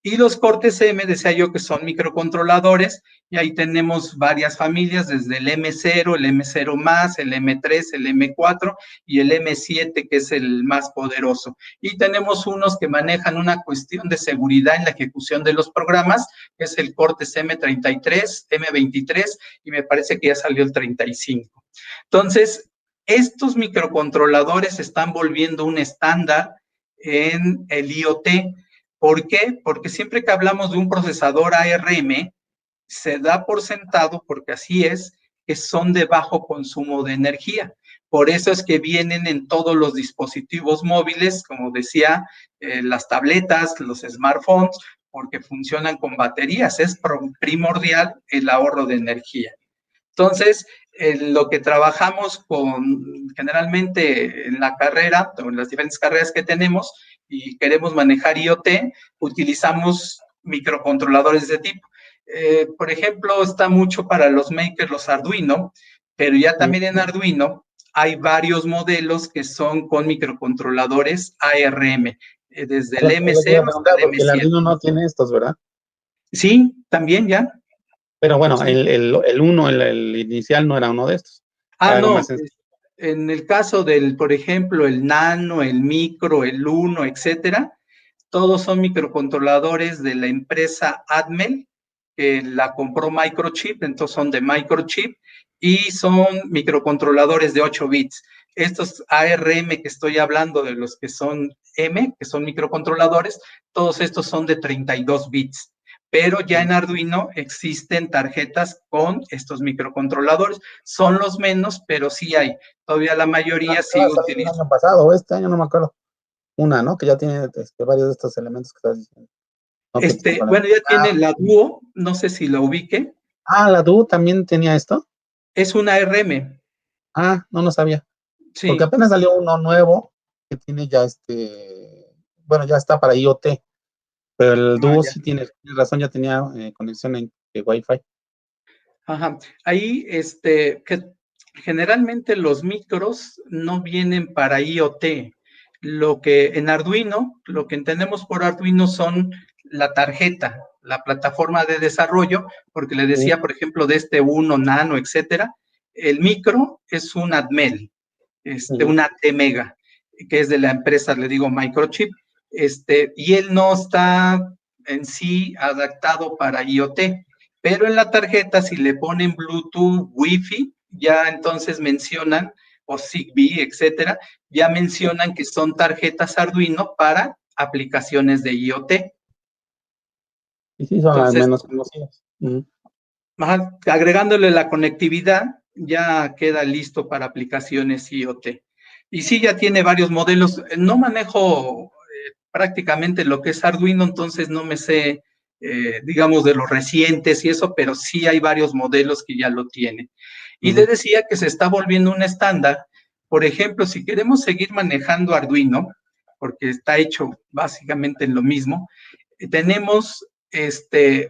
Y los Cortex M, decía yo, que son microcontroladores, y ahí tenemos varias familias, desde el M0, el M0+, el M3, el M4 y el M7, que es el más poderoso. Y tenemos unos que manejan una cuestión de seguridad en la ejecución de los programas, que es el Cortex M33, RM23 y me parece que ya salió el 35. Entonces, estos microcontroladores se están volviendo un estándar en el IoT. ¿Por qué? Porque siempre que hablamos de un procesador ARM, se da por sentado, porque así es, que son de bajo consumo de energía. Por eso es que vienen en todos los dispositivos móviles, como decía, las tabletas, los smartphones, porque funcionan con baterías. Es primordial el ahorro de energía. Entonces, lo que trabajamos generalmente en la carrera, o en las diferentes carreras que tenemos, y queremos manejar IoT, utilizamos microcontroladores de tipo. Por ejemplo, está mucho para los makers, los Arduino, pero ya también en Arduino hay varios modelos que son con microcontroladores ARM, desde el M0 hasta el Porque el M7. Arduino no tiene estos, ¿verdad? Sí, también ya. Pero bueno, Sí. el inicial no era uno de estos. Era algo No, más sencillo. en el caso del, por ejemplo, el nano, el micro, el uno, etcétera, todos son microcontroladores de la empresa Atmel, que la compró Microchip, entonces son de Microchip, y son microcontroladores de 8 bits. Estos ARM que estoy hablando, de los que son M, que son microcontroladores, todos estos son de 32 bits. Pero ya en Arduino existen tarjetas con estos microcontroladores. Son los menos, pero sí hay. Todavía la mayoría sigue El utilizando. año pasado o este año, no me acuerdo. Una, ¿no? Que ya tiene varios de estos elementos que estás diciendo. ¿No? Que Este, bueno, ya tiene la Duo, no sé si lo ubique. La DU también tenía esto. Es una RM, No sabía. Porque sí. apenas salió uno nuevo que tiene ya bueno, ya está para IoT, pero el Duo Ya. sí tiene razón, ya tenía conexión de Wi-Fi. Ajá. Ahí, que generalmente los micros no vienen para IoT. Lo que en Arduino, lo que entendemos por Arduino son la tarjeta, la plataforma de desarrollo, porque le decía, por ejemplo, de este Uno, Nano, etcétera, el micro es un Atmel, un ATmega, que es de la empresa, le digo, Microchip, y él no está en sí adaptado para IoT, pero en la tarjeta, si le ponen Bluetooth, Wi-Fi, ya entonces mencionan, o Zigbee, etcétera, ya mencionan que son tarjetas Arduino para aplicaciones de IoT. Y sí, son las Entonces, menos conocidas. agregándole la conectividad, ya queda listo para aplicaciones IoT. Y sí, ya tiene varios modelos. No manejo prácticamente lo que es Arduino, entonces no me sé, digamos, de los recientes y eso, pero sí hay varios modelos que ya lo tienen. Y le decía que se está volviendo un estándar. Por ejemplo, si queremos seguir manejando Arduino, porque está hecho básicamente en lo mismo, tenemos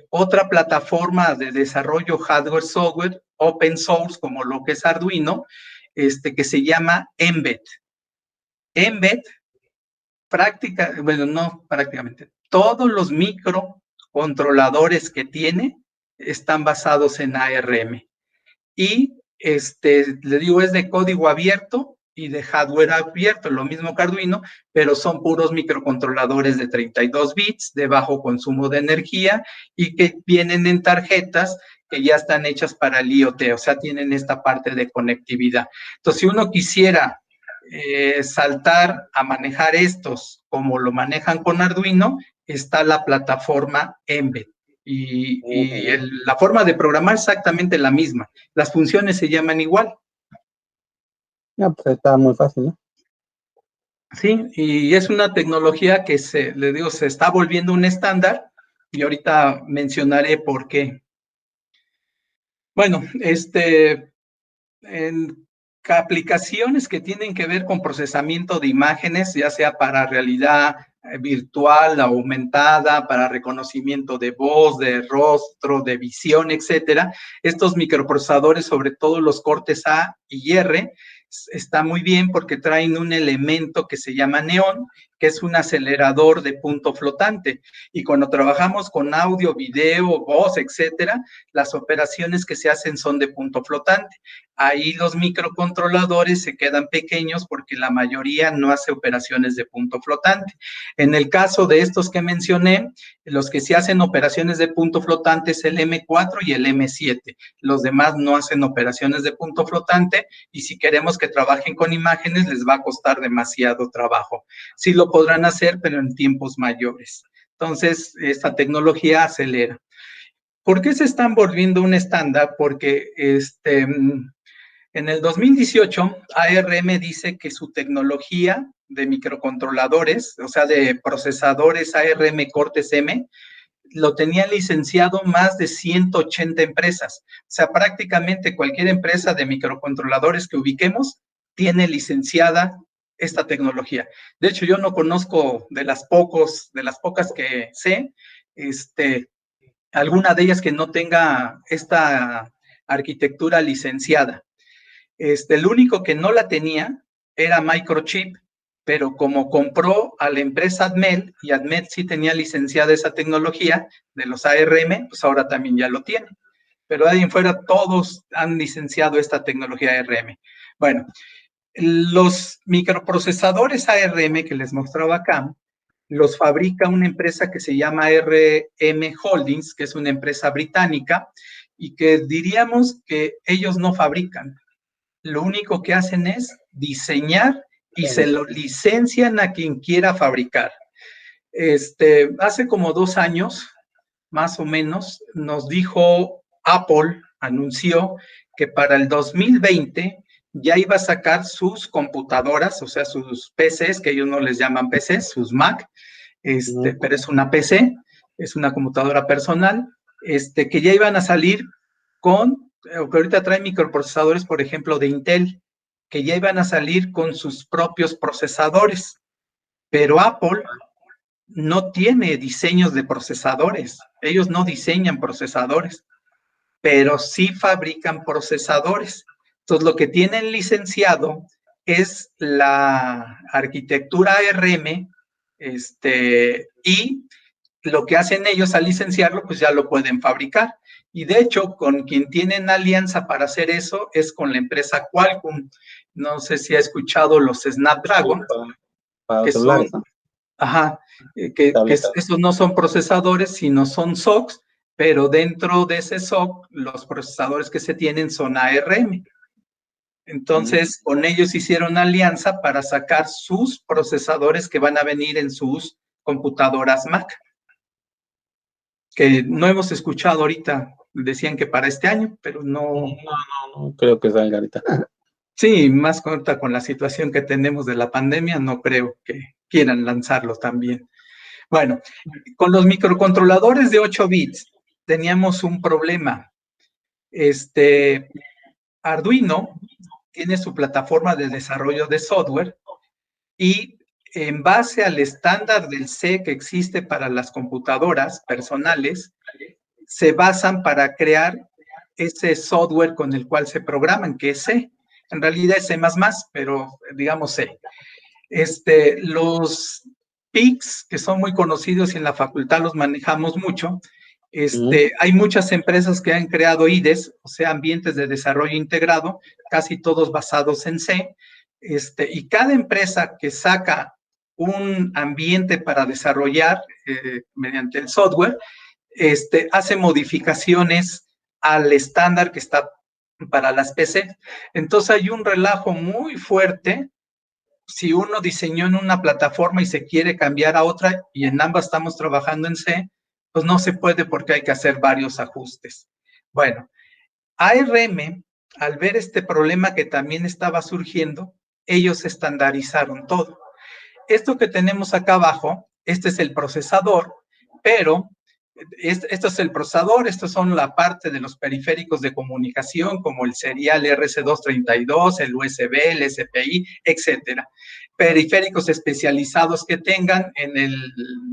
otra plataforma de desarrollo hardware-software, open source, como lo que es Arduino, que se llama Mbed. Mbed, no prácticamente, todos los microcontroladores que tiene están basados en ARM. Y le digo, es de código abierto y de hardware abierto, lo mismo que Arduino, pero son puros microcontroladores de 32 bits, de bajo consumo de energía y que vienen en tarjetas que ya están hechas para el IoT, o sea, tienen esta parte de conectividad. Entonces, si uno quisiera saltar a manejar estos como lo manejan con Arduino, está la plataforma Mbed. La forma de programar es exactamente la misma. Las funciones se llaman igual. Ya, pues está muy fácil, ¿no? Sí, y es una tecnología que le digo, se está volviendo un estándar y ahorita mencionaré por qué. Bueno, en aplicaciones que tienen que ver con procesamiento de imágenes, ya sea para realidad virtual, aumentada, para reconocimiento de voz, de rostro, de visión, etcétera. Estos microprocesadores, sobre todo los Cortex A y R, está muy bien porque traen un elemento que se llama neón, que es un acelerador de punto flotante. Y cuando trabajamos con audio, video, voz, etcétera, las operaciones que se hacen son de punto flotante. Ahí los microcontroladores se quedan pequeños porque la mayoría no hace operaciones de punto flotante. En el caso de estos que mencioné, los que sí hacen operaciones de punto flotante es el M4 y el M7. Los demás no hacen operaciones de punto flotante y si queremos que trabajen con imágenes les va a costar demasiado trabajo. Sí lo podrán hacer, pero en tiempos mayores. Entonces, esta tecnología acelera. ¿Por qué se están volviendo un estándar? Porque en el 2018, ARM dice que su tecnología de microcontroladores, o sea, de procesadores ARM Cortex-M, lo tenían licenciado más de 180 empresas. O sea, prácticamente cualquier empresa de microcontroladores que ubiquemos tiene licenciada esta tecnología. De hecho, yo no conozco de las pocas que sé, alguna de ellas que no tenga esta arquitectura licenciada. El único que no la tenía era Microchip, pero como compró a la empresa Atmel, y Atmel sí tenía licenciada esa tecnología de los ARM, pues ahora también ya lo tiene. Pero ahí en fuera todos han licenciado esta tecnología ARM. Bueno, los microprocesadores ARM que les mostraba acá, los fabrica una empresa que se llama RM Holdings, que es una empresa británica, y que diríamos que ellos no fabrican. Lo único que hacen es diseñar y se lo licencian a quien quiera fabricar. Hace como 2 años, más o menos, nos dijo Apple, anunció que para el 2020 ya iba a sacar sus computadoras, o sea, sus PCs, que ellos no les llaman PCs, sus Mac, pero es una PC, es una computadora personal, que ya iban a salir con, que ahorita traen microprocesadores, por ejemplo, de Intel, que ya iban a salir con sus propios procesadores, pero Apple no tiene diseños de procesadores, ellos no diseñan procesadores, pero sí fabrican procesadores. Entonces, lo que tienen licenciado es la arquitectura ARM, y lo que hacen ellos al licenciarlo, pues ya lo pueden fabricar. Y de hecho, con quien tienen alianza para hacer eso es con la empresa Qualcomm. No sé si ha escuchado los Snapdragon, Sí, para que son, celulares, ¿no? ajá, que esos no son procesadores, sino son SoCs, pero dentro de ese SoC, los procesadores que se tienen son ARM. Entonces, con ellos hicieron alianza para sacar sus procesadores que van a venir en sus computadoras Mac, que no hemos escuchado ahorita. Decían que para este año, pero no. No creo que salga ahorita. Sí, más corta con la situación que tenemos de la pandemia, no creo que quieran lanzarlo también. Bueno, con los microcontroladores de 8 bits teníamos un problema. Arduino tiene su plataforma de desarrollo de software y en base al estándar del C que existe para las computadoras personales, se basan para crear ese software con el cual se programan, que es C. En realidad es C++, pero digamos C. Los PICs, que son muy conocidos y en la facultad los manejamos mucho, hay muchas empresas que han creado IDEs, o sea, ambientes de desarrollo integrado, casi todos basados en C, y cada empresa que saca un ambiente para desarrollar mediante el software, hace modificaciones al estándar que está para las PC. Entonces hay un relajo muy fuerte si uno diseñó en una plataforma y se quiere cambiar a otra y en ambas estamos trabajando en C, pues no se puede porque hay que hacer varios ajustes. Bueno, ARM, al ver este problema que también estaba surgiendo, ellos estandarizaron todo. Esto que tenemos acá abajo, este es el procesador, pero esto es el procesador, estos son la parte de los periféricos de comunicación, como el serial RC232, el USB, el SPI, etcétera. Periféricos especializados que tengan en el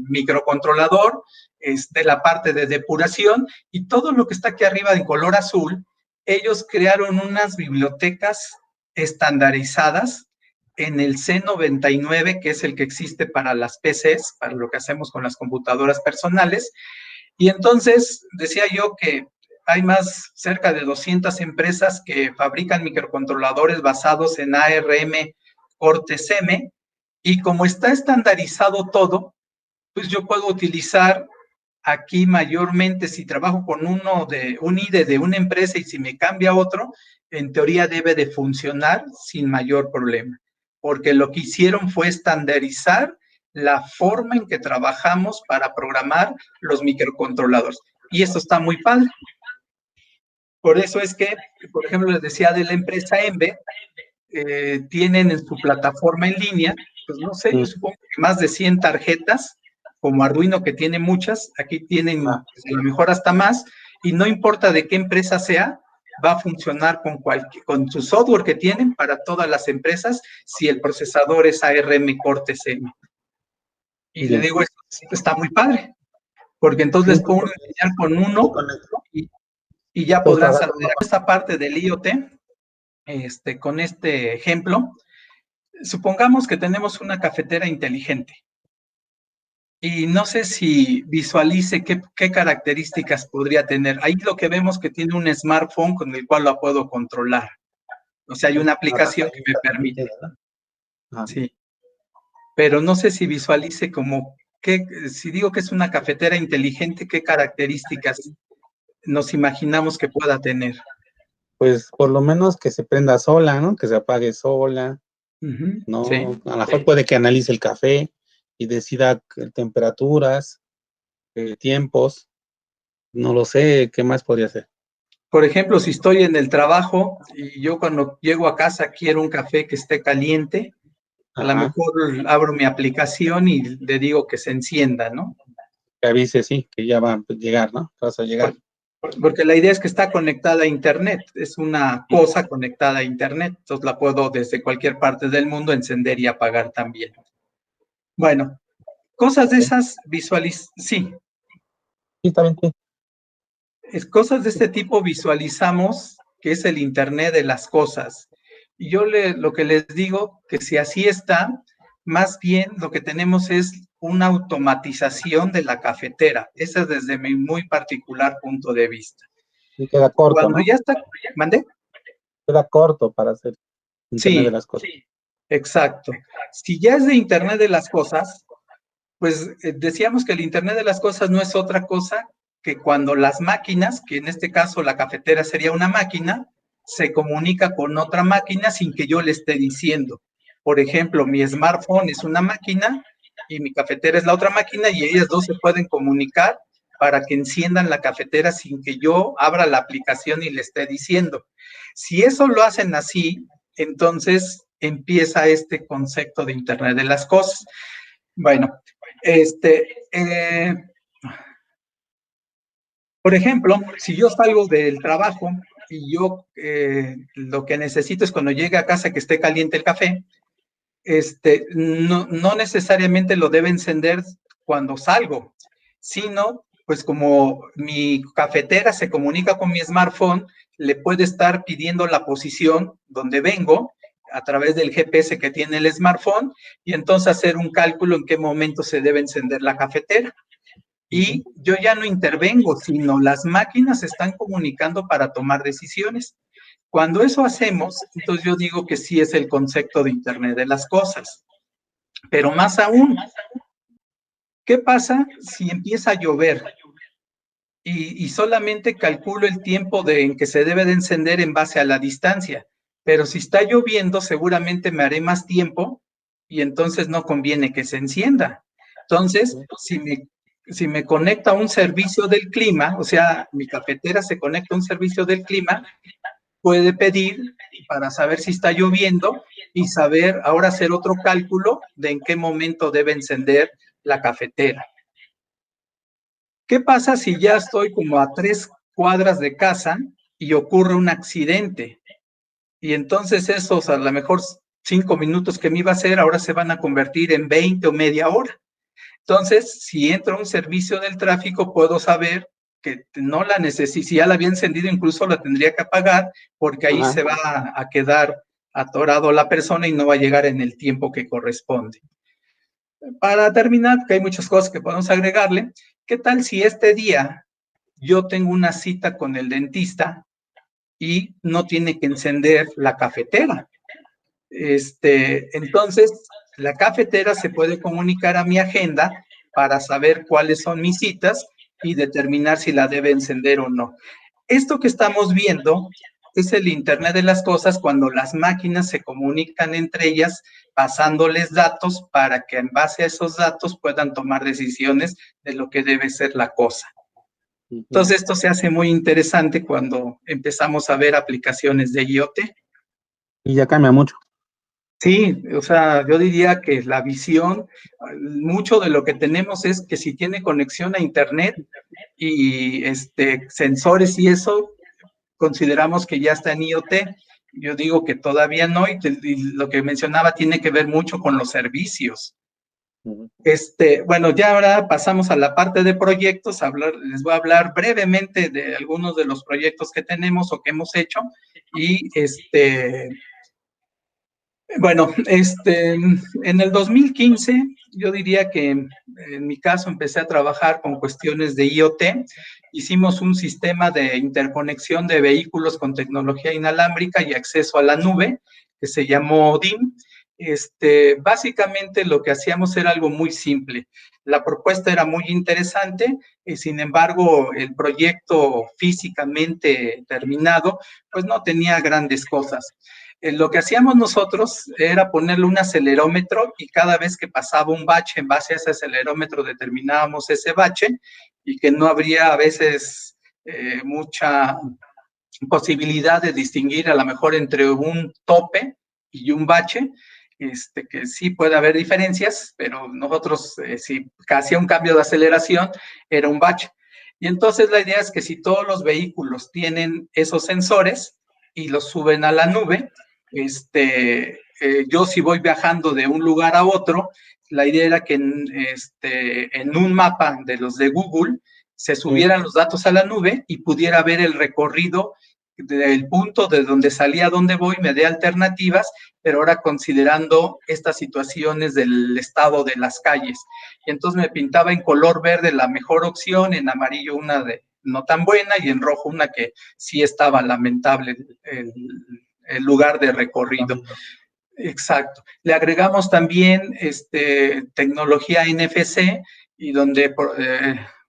microcontrolador, la parte de depuración y todo lo que está aquí arriba en color azul, ellos crearon unas bibliotecas estandarizadas en el C99, que es el que existe para las PCs, para lo que hacemos con las computadoras personales. Y entonces decía yo que hay cerca de 200 empresas que fabrican microcontroladores basados en ARM Cortex-M, y como está estandarizado todo, pues yo puedo utilizar aquí mayormente, si trabajo con un IDE de una empresa y si me cambia otro, en teoría debe de funcionar sin mayor problema, porque lo que hicieron fue estandarizar la forma en que trabajamos para programar los microcontroladores. Y eso está muy padre. Por eso es que, por ejemplo, les decía de la empresa ENVE, tienen en su plataforma en línea, pues no sé, yo supongo que más de 100 tarjetas, como Arduino, que tiene muchas, aquí tienen pues, a lo mejor hasta más, y no importa de qué empresa sea, va a funcionar con su software que tienen para todas las empresas, si el procesador es ARM Cortex-M. Y le digo, esto está muy padre, porque entonces les puedo enseñar con uno y ya podrán saber esta parte del IoT. Con este ejemplo, supongamos que tenemos una cafetera inteligente y no sé si visualice qué características podría tener. Ahí lo que vemos que tiene un smartphone con el cual la puedo controlar. O sea, hay una aplicación que me permite. Sí. Pero no sé si visualice si digo que es una cafetera inteligente, ¿qué características nos imaginamos que pueda tener? Pues por lo menos que se prenda sola, ¿no? Que se apague sola, ¿no? Sí. A lo mejor puede que analice el café y decida temperaturas, tiempos, no lo sé, ¿qué más podría ser? Por ejemplo, si estoy en el trabajo y yo cuando llego a casa quiero un café que esté caliente, a lo mejor abro mi aplicación y le digo que se encienda, ¿no? Que avise, sí, que ya va a llegar, ¿no? Vas a llegar. Porque la idea es que está conectada a Internet, es una cosa conectada a Internet, entonces la puedo desde cualquier parte del mundo encender y apagar también. Bueno, cosas de esas sí. Sí, también sí. Cosas de este tipo visualizamos que es el Internet de las cosas. Y yo lo que les digo, que si así está, más bien lo que tenemos es una automatización de la cafetera. Ese es desde mi muy particular punto de vista. Y queda corto, Cuando ¿no? ya está, ¿mandé? Queda corto para hacer Internet de las cosas. Sí, exacto. Si ya es de Internet de las cosas, pues decíamos que el Internet de las cosas no es otra cosa que cuando las máquinas, que en este caso la cafetera sería una máquina, se comunica con otra máquina sin que yo le esté diciendo. Por ejemplo, mi smartphone es una máquina y mi cafetera es la otra máquina y ellas dos se pueden comunicar para que enciendan la cafetera sin que yo abra la aplicación y le esté diciendo. Si eso lo hacen así, entonces empieza este concepto de Internet de las cosas. Bueno, por ejemplo, si yo salgo del trabajo y yo lo que necesito es cuando llegue a casa que esté caliente el café, no necesariamente lo debe encender cuando salgo, sino pues como mi cafetera se comunica con mi smartphone, le puede estar pidiendo la posición donde vengo a través del GPS que tiene el smartphone y entonces hacer un cálculo en qué momento se debe encender la cafetera. Y yo ya no intervengo, sino las máquinas se están comunicando para tomar decisiones. Cuando eso hacemos, entonces yo digo que sí es el concepto de Internet de las cosas. Pero más aún, ¿qué pasa si empieza a llover? Y solamente calculo el tiempo en que se debe de encender en base a la distancia. Pero si está lloviendo, seguramente me haré más tiempo y entonces no conviene que se encienda. Entonces, si me conecta a un servicio del clima, o sea, mi cafetera se conecta a un servicio del clima, puede pedir para saber si está lloviendo y saber ahora hacer otro cálculo de en qué momento debe encender la cafetera. ¿Qué pasa si ya estoy como a 3 cuadras de casa y ocurre un accidente? Y entonces esos a lo mejor 5 minutos que me iba a hacer ahora se van a convertir en 20 o media hora. Entonces, si entro a un servicio del tráfico, puedo saber que no la necesito, si ya la había encendido, incluso la tendría que apagar, porque ahí se va a quedar atorado la persona y no va a llegar en el tiempo que corresponde. Para terminar, que hay muchas cosas que podemos agregarle, ¿qué tal si este día yo tengo una cita con el dentista y no tiene que encender la cafetera? Entonces, la cafetera se puede comunicar a mi agenda para saber cuáles son mis citas y determinar si la debe encender o no. Esto que estamos viendo es el Internet de las cosas cuando las máquinas se comunican entre ellas pasándoles datos para que en base a esos datos puedan tomar decisiones de lo que debe ser la cosa. Entonces esto se hace muy interesante cuando empezamos a ver aplicaciones de IoT. Y ya cambia mucho. Sí, o sea, yo diría que la visión, mucho de lo que tenemos es que si tiene conexión a Internet y sensores y eso, consideramos que ya está en IoT. Yo digo que todavía no, y lo que mencionaba tiene que ver mucho con los servicios. Bueno, ya ahora pasamos a la parte de proyectos. Les voy a hablar brevemente de algunos de los proyectos que tenemos o que hemos hecho. Y bueno, en el 2015, yo diría que en mi caso empecé a trabajar con cuestiones de IoT. Hicimos un sistema de interconexión de vehículos con tecnología inalámbrica y acceso a la nube, que se llamó DIM. Básicamente lo que hacíamos era algo muy simple. La propuesta era muy interesante, sin embargo, el proyecto físicamente terminado, pues no tenía grandes cosas. Lo que hacíamos nosotros era ponerle un acelerómetro y cada vez que pasaba un bache en base a ese acelerómetro determinábamos ese bache y que no habría a veces mucha posibilidad de distinguir a lo mejor entre un tope y un bache, que sí puede haber diferencias, pero nosotros si hacía un cambio de aceleración era un bache. Y entonces la idea es que si todos los vehículos tienen esos sensores y los suben a la nube, yo si voy viajando de un lugar a otro, la idea era que en un mapa de los de Google se subieran los datos a la nube y pudiera ver el recorrido del punto de donde salía a donde voy, me dé alternativas, pero ahora considerando estas situaciones del estado de las calles. Y entonces me pintaba en color verde la mejor opción, en amarillo una de no tan buena y en rojo una que sí estaba lamentable el lugar de recorrido. Exacto. Le agregamos también tecnología NFC y donde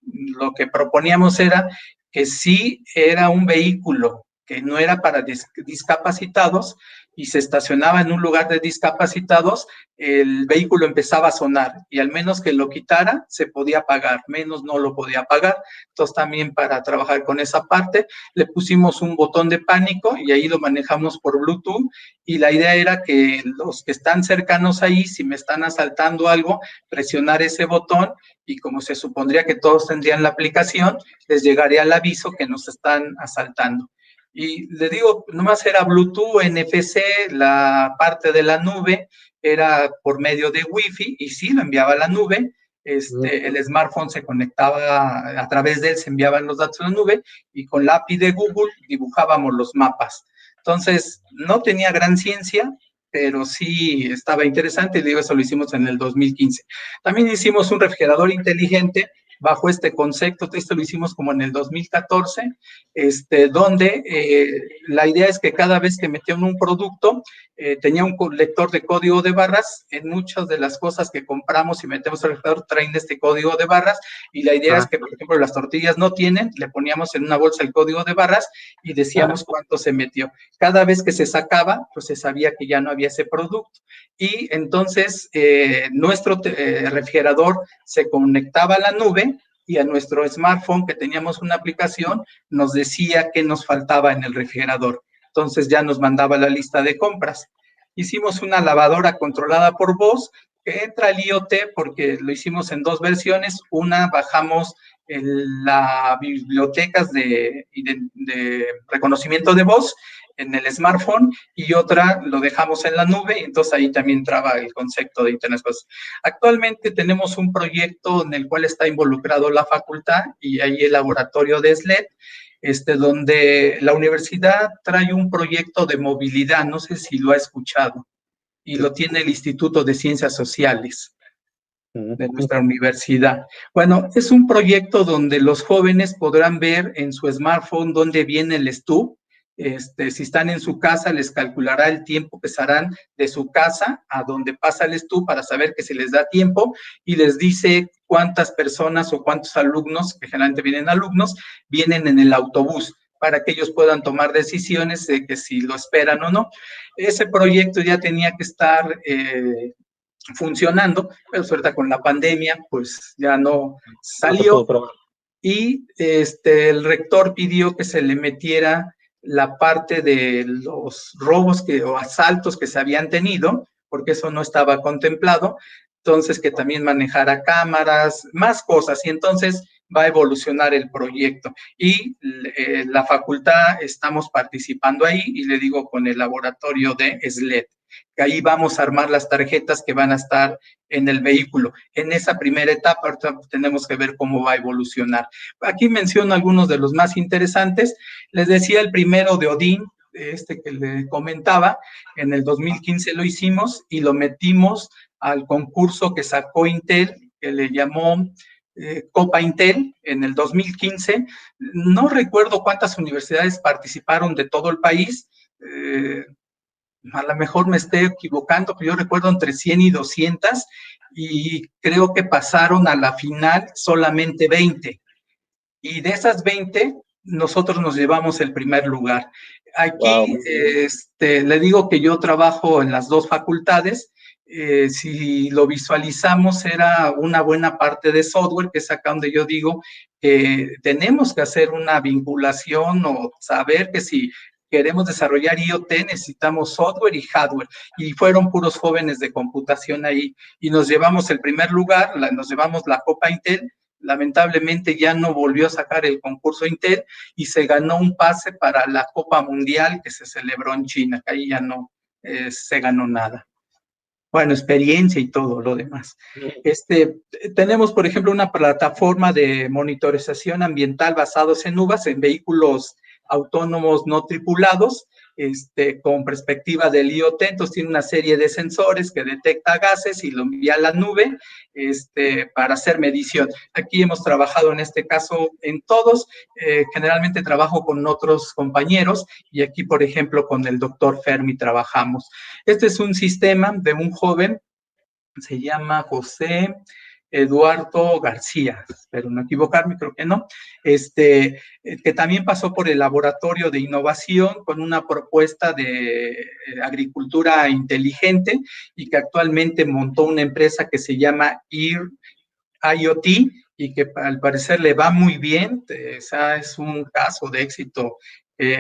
lo que proponíamos era que sí era un vehículo que no era para discapacitados y se estacionaba en un lugar de discapacitados, el vehículo empezaba a sonar y al menos que lo quitara se podía pagar, menos no lo podía pagar. Entonces también para trabajar con esa parte le pusimos un botón de pánico y ahí lo manejamos por Bluetooth y la idea era que los que están cercanos ahí, si me están asaltando algo, presionar ese botón y como se supondría que todos tendrían la aplicación, les llegaría el aviso que nos están asaltando. Y le digo, nomás era Bluetooth, NFC, la parte de la nube era por medio de Wi-Fi y sí lo enviaba a la nube. El smartphone se conectaba, a través de él se enviaban los datos a la nube y con la API de Google dibujábamos los mapas. Entonces, no tenía gran ciencia, pero sí estaba interesante y digo, eso lo hicimos en el 2015. También hicimos un refrigerador inteligente bajo este concepto, esto lo hicimos como en el 2014, donde la idea es que cada vez que metían un producto, tenía un lector de código de barras, en muchas de las cosas que compramos y metemos al refrigerador traen este código de barras, y la idea es que, por ejemplo, las tortillas no tienen, le poníamos en una bolsa el código de barras y decíamos cuánto se metió. Cada vez que se sacaba, pues se sabía que ya no había ese producto. Y entonces nuestro refrigerador se conectaba a la nube y a nuestro smartphone, que teníamos una aplicación, nos decía qué nos faltaba en el refrigerador. Entonces ya nos mandaba la lista de compras. Hicimos una lavadora controlada por voz, que entra al IoT porque lo hicimos en dos versiones. Una bajamos en las bibliotecas de reconocimiento de voz en el smartphone y otra lo dejamos en la nube, y entonces ahí también entraba el concepto de Internet. Pues, actualmente tenemos un proyecto en el cual está involucrado la facultad y ahí el laboratorio de SLED, donde la universidad trae un proyecto de movilidad, no sé si lo ha escuchado, y lo tiene el Instituto de Ciencias Sociales de nuestra universidad. Bueno, es un proyecto donde los jóvenes podrán ver en su smartphone dónde viene el STU. Si están en su casa, les calculará el tiempo que estarán de su casa a donde pasa el STU para saber que se les da tiempo y les dice cuántas personas o cuántos alumnos, que generalmente vienen alumnos, vienen en el autobús para que ellos puedan tomar decisiones de que si lo esperan o no. Ese proyecto ya tenía que estar funcionando, pero suerte con la pandemia, pues ya no No se pudo salió probar. y el rector pidió que se le metiera la parte de los robos o asaltos que se habían tenido, porque eso no estaba contemplado, entonces que también manejara cámaras, más cosas, y entonces va a evolucionar el proyecto. Y la facultad estamos participando ahí, y le digo con el laboratorio de SLED, que ahí vamos a armar las tarjetas que van a estar en el vehículo. En esa primera etapa tenemos que ver cómo va a evolucionar. Aquí menciono algunos de los más interesantes. Les decía el primero de Odín, que le comentaba, en el 2015 lo hicimos y lo metimos al concurso que sacó Intel, que le llamó Copa Intel en el 2015. No recuerdo cuántas universidades participaron de todo el país. A lo mejor me esté equivocando, pero yo recuerdo entre 100 y 200 y creo que pasaron a la final solamente 20. Y de esas 20, nosotros nos llevamos el primer lugar. Aquí Wow. le digo que yo trabajo en las dos facultades. Si lo visualizamos, era una buena parte de software, que es acá donde yo digo que tenemos que hacer una vinculación o saber que si queremos desarrollar IoT necesitamos software y hardware. Y fueron puros jóvenes de computación ahí. Y nos llevamos el primer lugar, nos llevamos la Copa Intel. Lamentablemente ya no volvió a sacar el concurso Intel y se ganó un pase para la Copa Mundial que se celebró en China, que ahí ya no se ganó nada. Bueno, experiencia y todo lo demás. Tenemos, por ejemplo, una plataforma de monitorización ambiental basados en uvas en vehículos autónomos no tripulados, con perspectiva del IoT. Entonces tiene una serie de sensores que detecta gases y lo envía a la nube para hacer medición. Aquí hemos trabajado en este caso en todos. Generalmente trabajo con otros compañeros y aquí, por ejemplo, con el doctor Fermi trabajamos. Este es un sistema de un joven, se llama José Eduardo García, espero no equivocarme, creo que no, que también pasó por el laboratorio de innovación con una propuesta de agricultura inteligente y que actualmente montó una empresa que se llama IoT y que al parecer le va muy bien. Esa es un caso de éxito.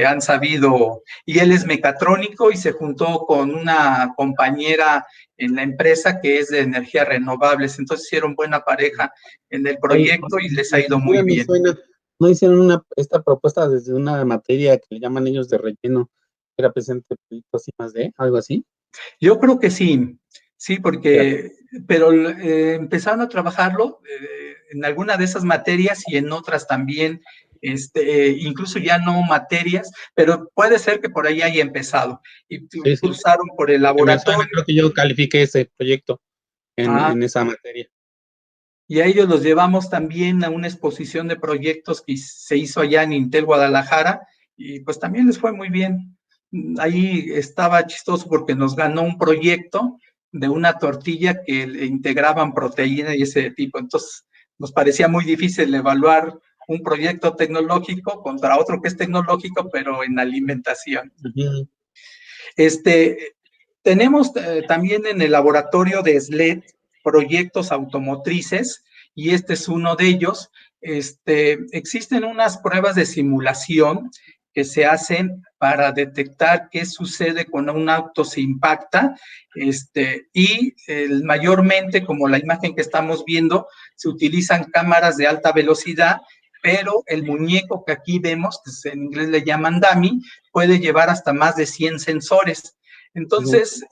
Han sabido, y él es mecatrónico y se juntó con una compañera en la empresa que es de energías renovables, entonces hicieron buena pareja en el Oye, proyecto y les ha ido muy me bien. suena, ¿no hicieron esta propuesta desde una materia que le llaman ellos de relleno, que era presente proyectos y más de algo así? Yo creo que sí, porque, pero empezaron a trabajarlo en alguna de esas materias y en otras también, incluso ya no materias, pero puede ser que por ahí haya empezado y Sí, sí. cruzaron por el Que me suena, laboratorio. creo que yo califiqué ese proyecto Ah, en esa materia. y a ellos los llevamos también a una exposición de proyectos que se hizo allá en Intel Guadalajara y pues también les fue muy bien. Ahí estaba chistoso porque nos ganó un proyecto de una tortilla que le integraban proteína y ese tipo. Entonces nos parecía muy difícil evaluar un proyecto tecnológico contra otro que es tecnológico, pero en alimentación. Uh-huh. Tenemos también en el laboratorio de SLED proyectos automotrices y este es uno de ellos. Existen unas pruebas de simulación que se hacen para detectar qué sucede cuando un auto se impacta y mayormente, como la imagen que estamos viendo, se utilizan cámaras de alta velocidad, pero el muñeco que aquí vemos, que en inglés le llaman dummy, puede llevar hasta más de 100 sensores. Entonces,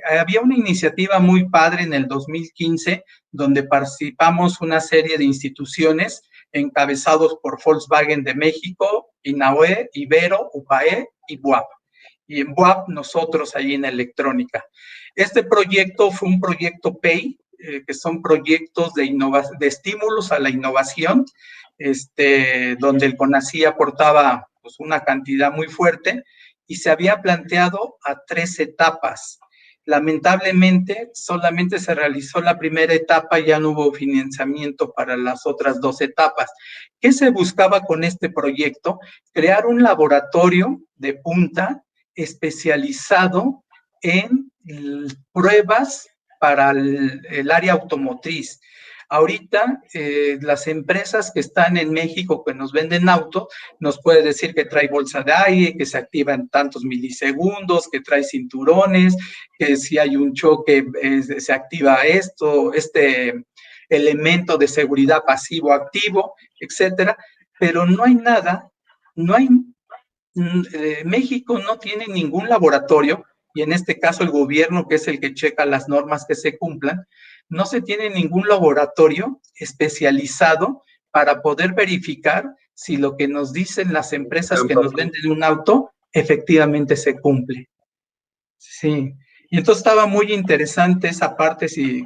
había una iniciativa muy padre en el 2015 donde participamos una serie de instituciones encabezados por Volkswagen de México, INAOE, Ibero, UPAE y BUAP. Y en BUAP nosotros ahí en electrónica. Este proyecto fue un proyecto PEI, que son proyectos de estímulos a la innovación, donde el CONACYT aportaba pues, una cantidad muy fuerte y se había planteado a 3 etapas. Lamentablemente, solamente se realizó la primera etapa y ya no hubo financiamiento para las otras 2 etapas. ¿Qué se buscaba con este proyecto? Crear un laboratorio de punta especializado en pruebas para el área automotriz. Ahorita, las empresas que están en México que nos venden autos, nos puede decir que trae bolsa de aire, que se activa en tantos milisegundos, que trae cinturones, que si hay un choque se activa este elemento de seguridad pasivo-activo, etcétera, pero no hay nada, México no tiene ningún laboratorio, y en este caso el gobierno, que es el que checa las normas que se cumplan, no se tiene ningún laboratorio especializado para poder verificar si lo que nos dicen las empresas que nos venden un auto efectivamente se cumple. Sí, y entonces estaba muy interesante esa parte, sí,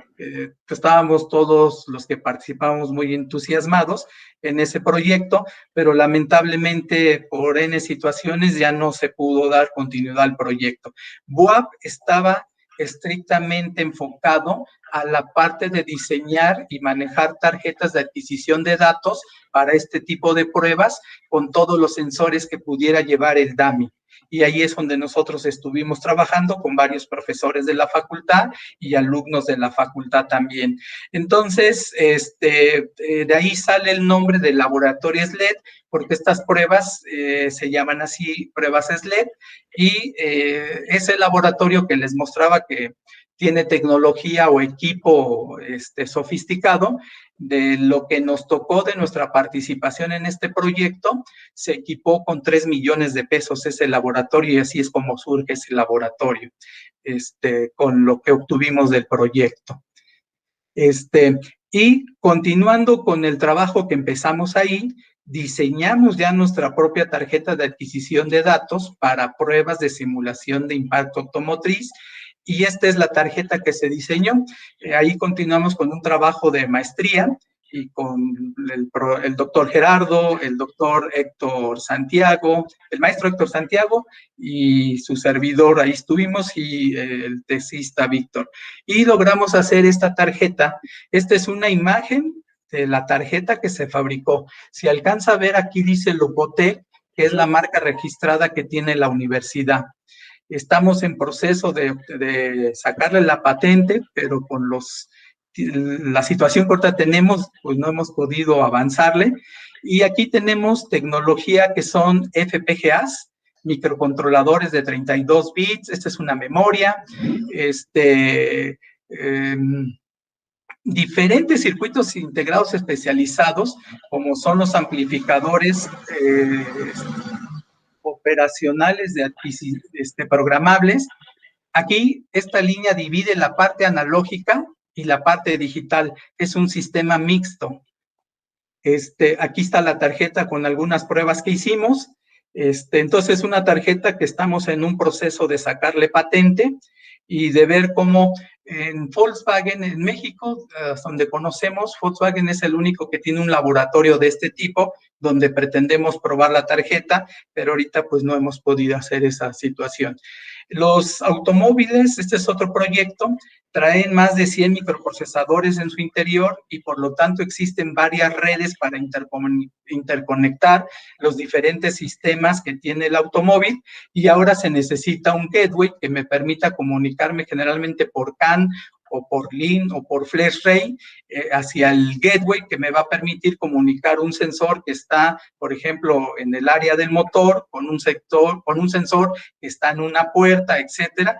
estábamos todos los que participamos muy entusiasmados en ese proyecto, pero lamentablemente por N situaciones ya no se pudo dar continuidad al proyecto. BUAP estaba estrictamente enfocado a la parte de diseñar y manejar tarjetas de adquisición de datos para este tipo de pruebas con todos los sensores que pudiera llevar el DAMI. Y ahí es donde nosotros estuvimos trabajando con varios profesores de la facultad y alumnos de la facultad también. Entonces, de ahí sale el nombre del laboratorio SLED, porque estas pruebas se llaman así, pruebas SLED, y ese laboratorio que les mostraba que tiene tecnología o equipo sofisticado, de lo que nos tocó de nuestra participación en este proyecto, se equipó con 3 millones de pesos ese laboratorio y así es como surge ese laboratorio, con lo que obtuvimos del proyecto. Y continuando con el trabajo que empezamos ahí, diseñamos ya nuestra propia tarjeta de adquisición de datos para pruebas de simulación de impacto automotriz, y esta es la tarjeta que se diseñó. Ahí continuamos con un trabajo de maestría y con el doctor Gerardo, el doctor Héctor Santiago, el maestro Héctor Santiago y su servidor, ahí estuvimos, y el tesista Víctor. Y logramos hacer esta tarjeta. Esta es una imagen de la tarjeta que se fabricó. Si alcanza a ver, aquí dice Logotec, que es la marca registrada que tiene la universidad. Estamos en proceso de sacarle la patente, pero con la situación que ahorita tenemos, pues no hemos podido avanzarle. Y aquí tenemos tecnología que son FPGAs, microcontroladores de 32 bits, esta es una memoria, diferentes circuitos integrados especializados, como son los amplificadores operacionales programables. Aquí esta línea divide la parte analógica y la parte digital. Es un sistema mixto. Aquí está la tarjeta con algunas pruebas que hicimos. Entonces, es una tarjeta que estamos en un proceso de sacarle patente y de ver cómo en Volkswagen, en México, donde conocemos, Volkswagen es el único que tiene un laboratorio de este tipo, donde pretendemos probar la tarjeta, pero ahorita pues no hemos podido hacer esa situación. Los automóviles, este es otro proyecto, traen más de 100 microprocesadores en su interior y por lo tanto existen varias redes para interconectar los diferentes sistemas que tiene el automóvil, y ahora se necesita un gateway que me permita comunicarme generalmente por CAN o por LIN o por FlashRay hacia el gateway, que me va a permitir comunicar un sensor que está, por ejemplo, en el área del motor con un sensor que está en una puerta, etcétera.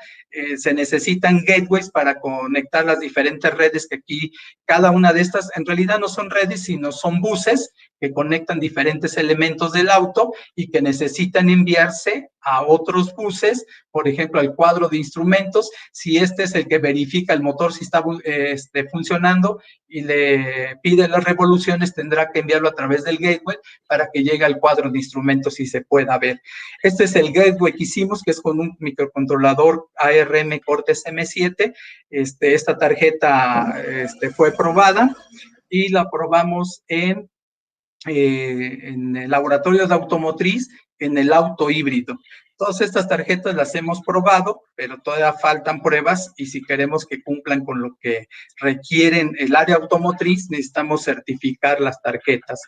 Se necesitan gateways para conectar las diferentes redes, que aquí cada una de estas en realidad no son redes, sino son buses que conectan diferentes elementos del auto y que necesitan enviarse a otros buses, por ejemplo, al cuadro de instrumentos, si este es el que verifica el motor si está funcionando y le pide las revoluciones, tendrá que enviarlo a través del gateway para que llegue al cuadro de instrumentos y se pueda ver. Este es el gateway que hicimos, que es con un microcontrolador ARM Cortex M7. Esta tarjeta fue probada y la probamos en el laboratorio de automotriz, en el auto híbrido. Todas estas tarjetas las hemos probado, pero todavía faltan pruebas y si queremos que cumplan con lo que requieren el área automotriz, necesitamos certificar las tarjetas.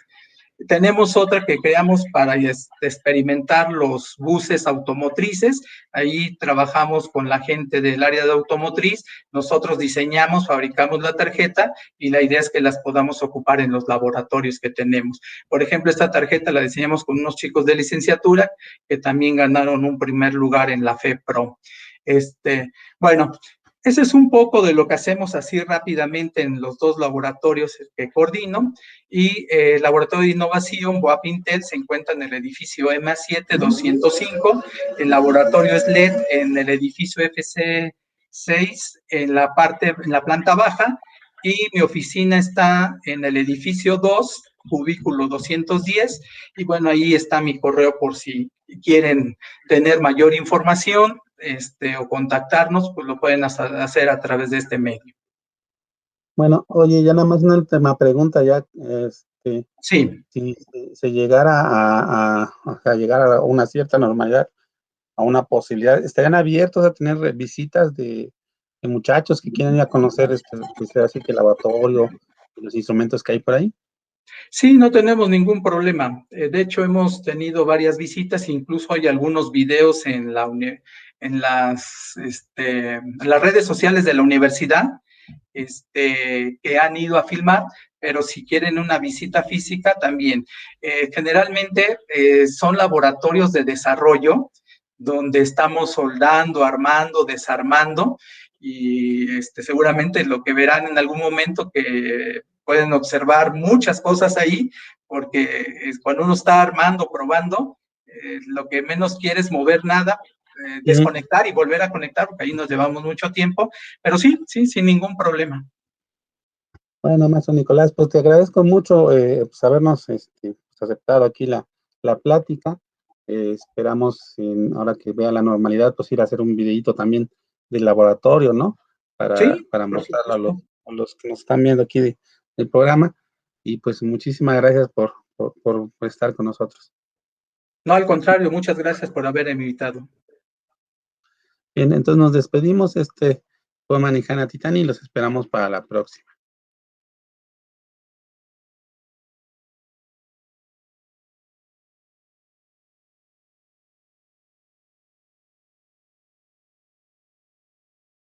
Tenemos otra que creamos para experimentar los buses automotrices. Ahí trabajamos con la gente del área de automotriz. Nosotros diseñamos, fabricamos la tarjeta y la idea es que las podamos ocupar en los laboratorios que tenemos. Por ejemplo, esta tarjeta la diseñamos con unos chicos de licenciatura que también ganaron un primer lugar en la FEPRO. Bueno, ese es un poco de lo que hacemos así rápidamente en los dos laboratorios que coordino. Y el laboratorio de innovación BOAP Intel se encuentra en el edificio EMA7 205, el laboratorio SLED en el edificio FC6 en la planta baja, y mi oficina está en el edificio 2, cubículo 210, y bueno, ahí está mi correo por si quieren tener mayor información o contactarnos, pues lo pueden hacer a través de este medio. Bueno, oye, ya nada más una última pregunta, ya, sí. Si se llegara a llegar a una cierta normalidad, a una posibilidad, ¿estarían abiertos a tener visitas de muchachos que quieren ir a conocer pues así que el laboratorio y los instrumentos que hay por ahí? Sí, no tenemos ningún problema. De hecho, hemos tenido varias visitas, incluso hay algunos videos en las redes sociales de la universidad que han ido a filmar, pero si quieren una visita física también. Generalmente son laboratorios de desarrollo donde estamos soldando, armando, desarmando, y seguramente lo que verán en algún momento que pueden observar muchas cosas ahí, porque cuando uno está armando, probando, lo que menos quiere es mover nada, desconectar y volver a conectar, porque ahí nos llevamos mucho tiempo, pero sí, sin ningún problema. Bueno, maestro Nicolás, pues te agradezco mucho pues habernos aceptado aquí la plática. Esperamos, ahora que vea la normalidad, pues ir a hacer un videíto también del laboratorio, ¿no? Para mostrarlo a los que nos están viendo aquí del programa. Y pues muchísimas gracias por estar con nosotros. No, al contrario, muchas gracias por haberme invitado. Bien, entonces nos despedimos. Fue Manijana Titani y los esperamos para la próxima.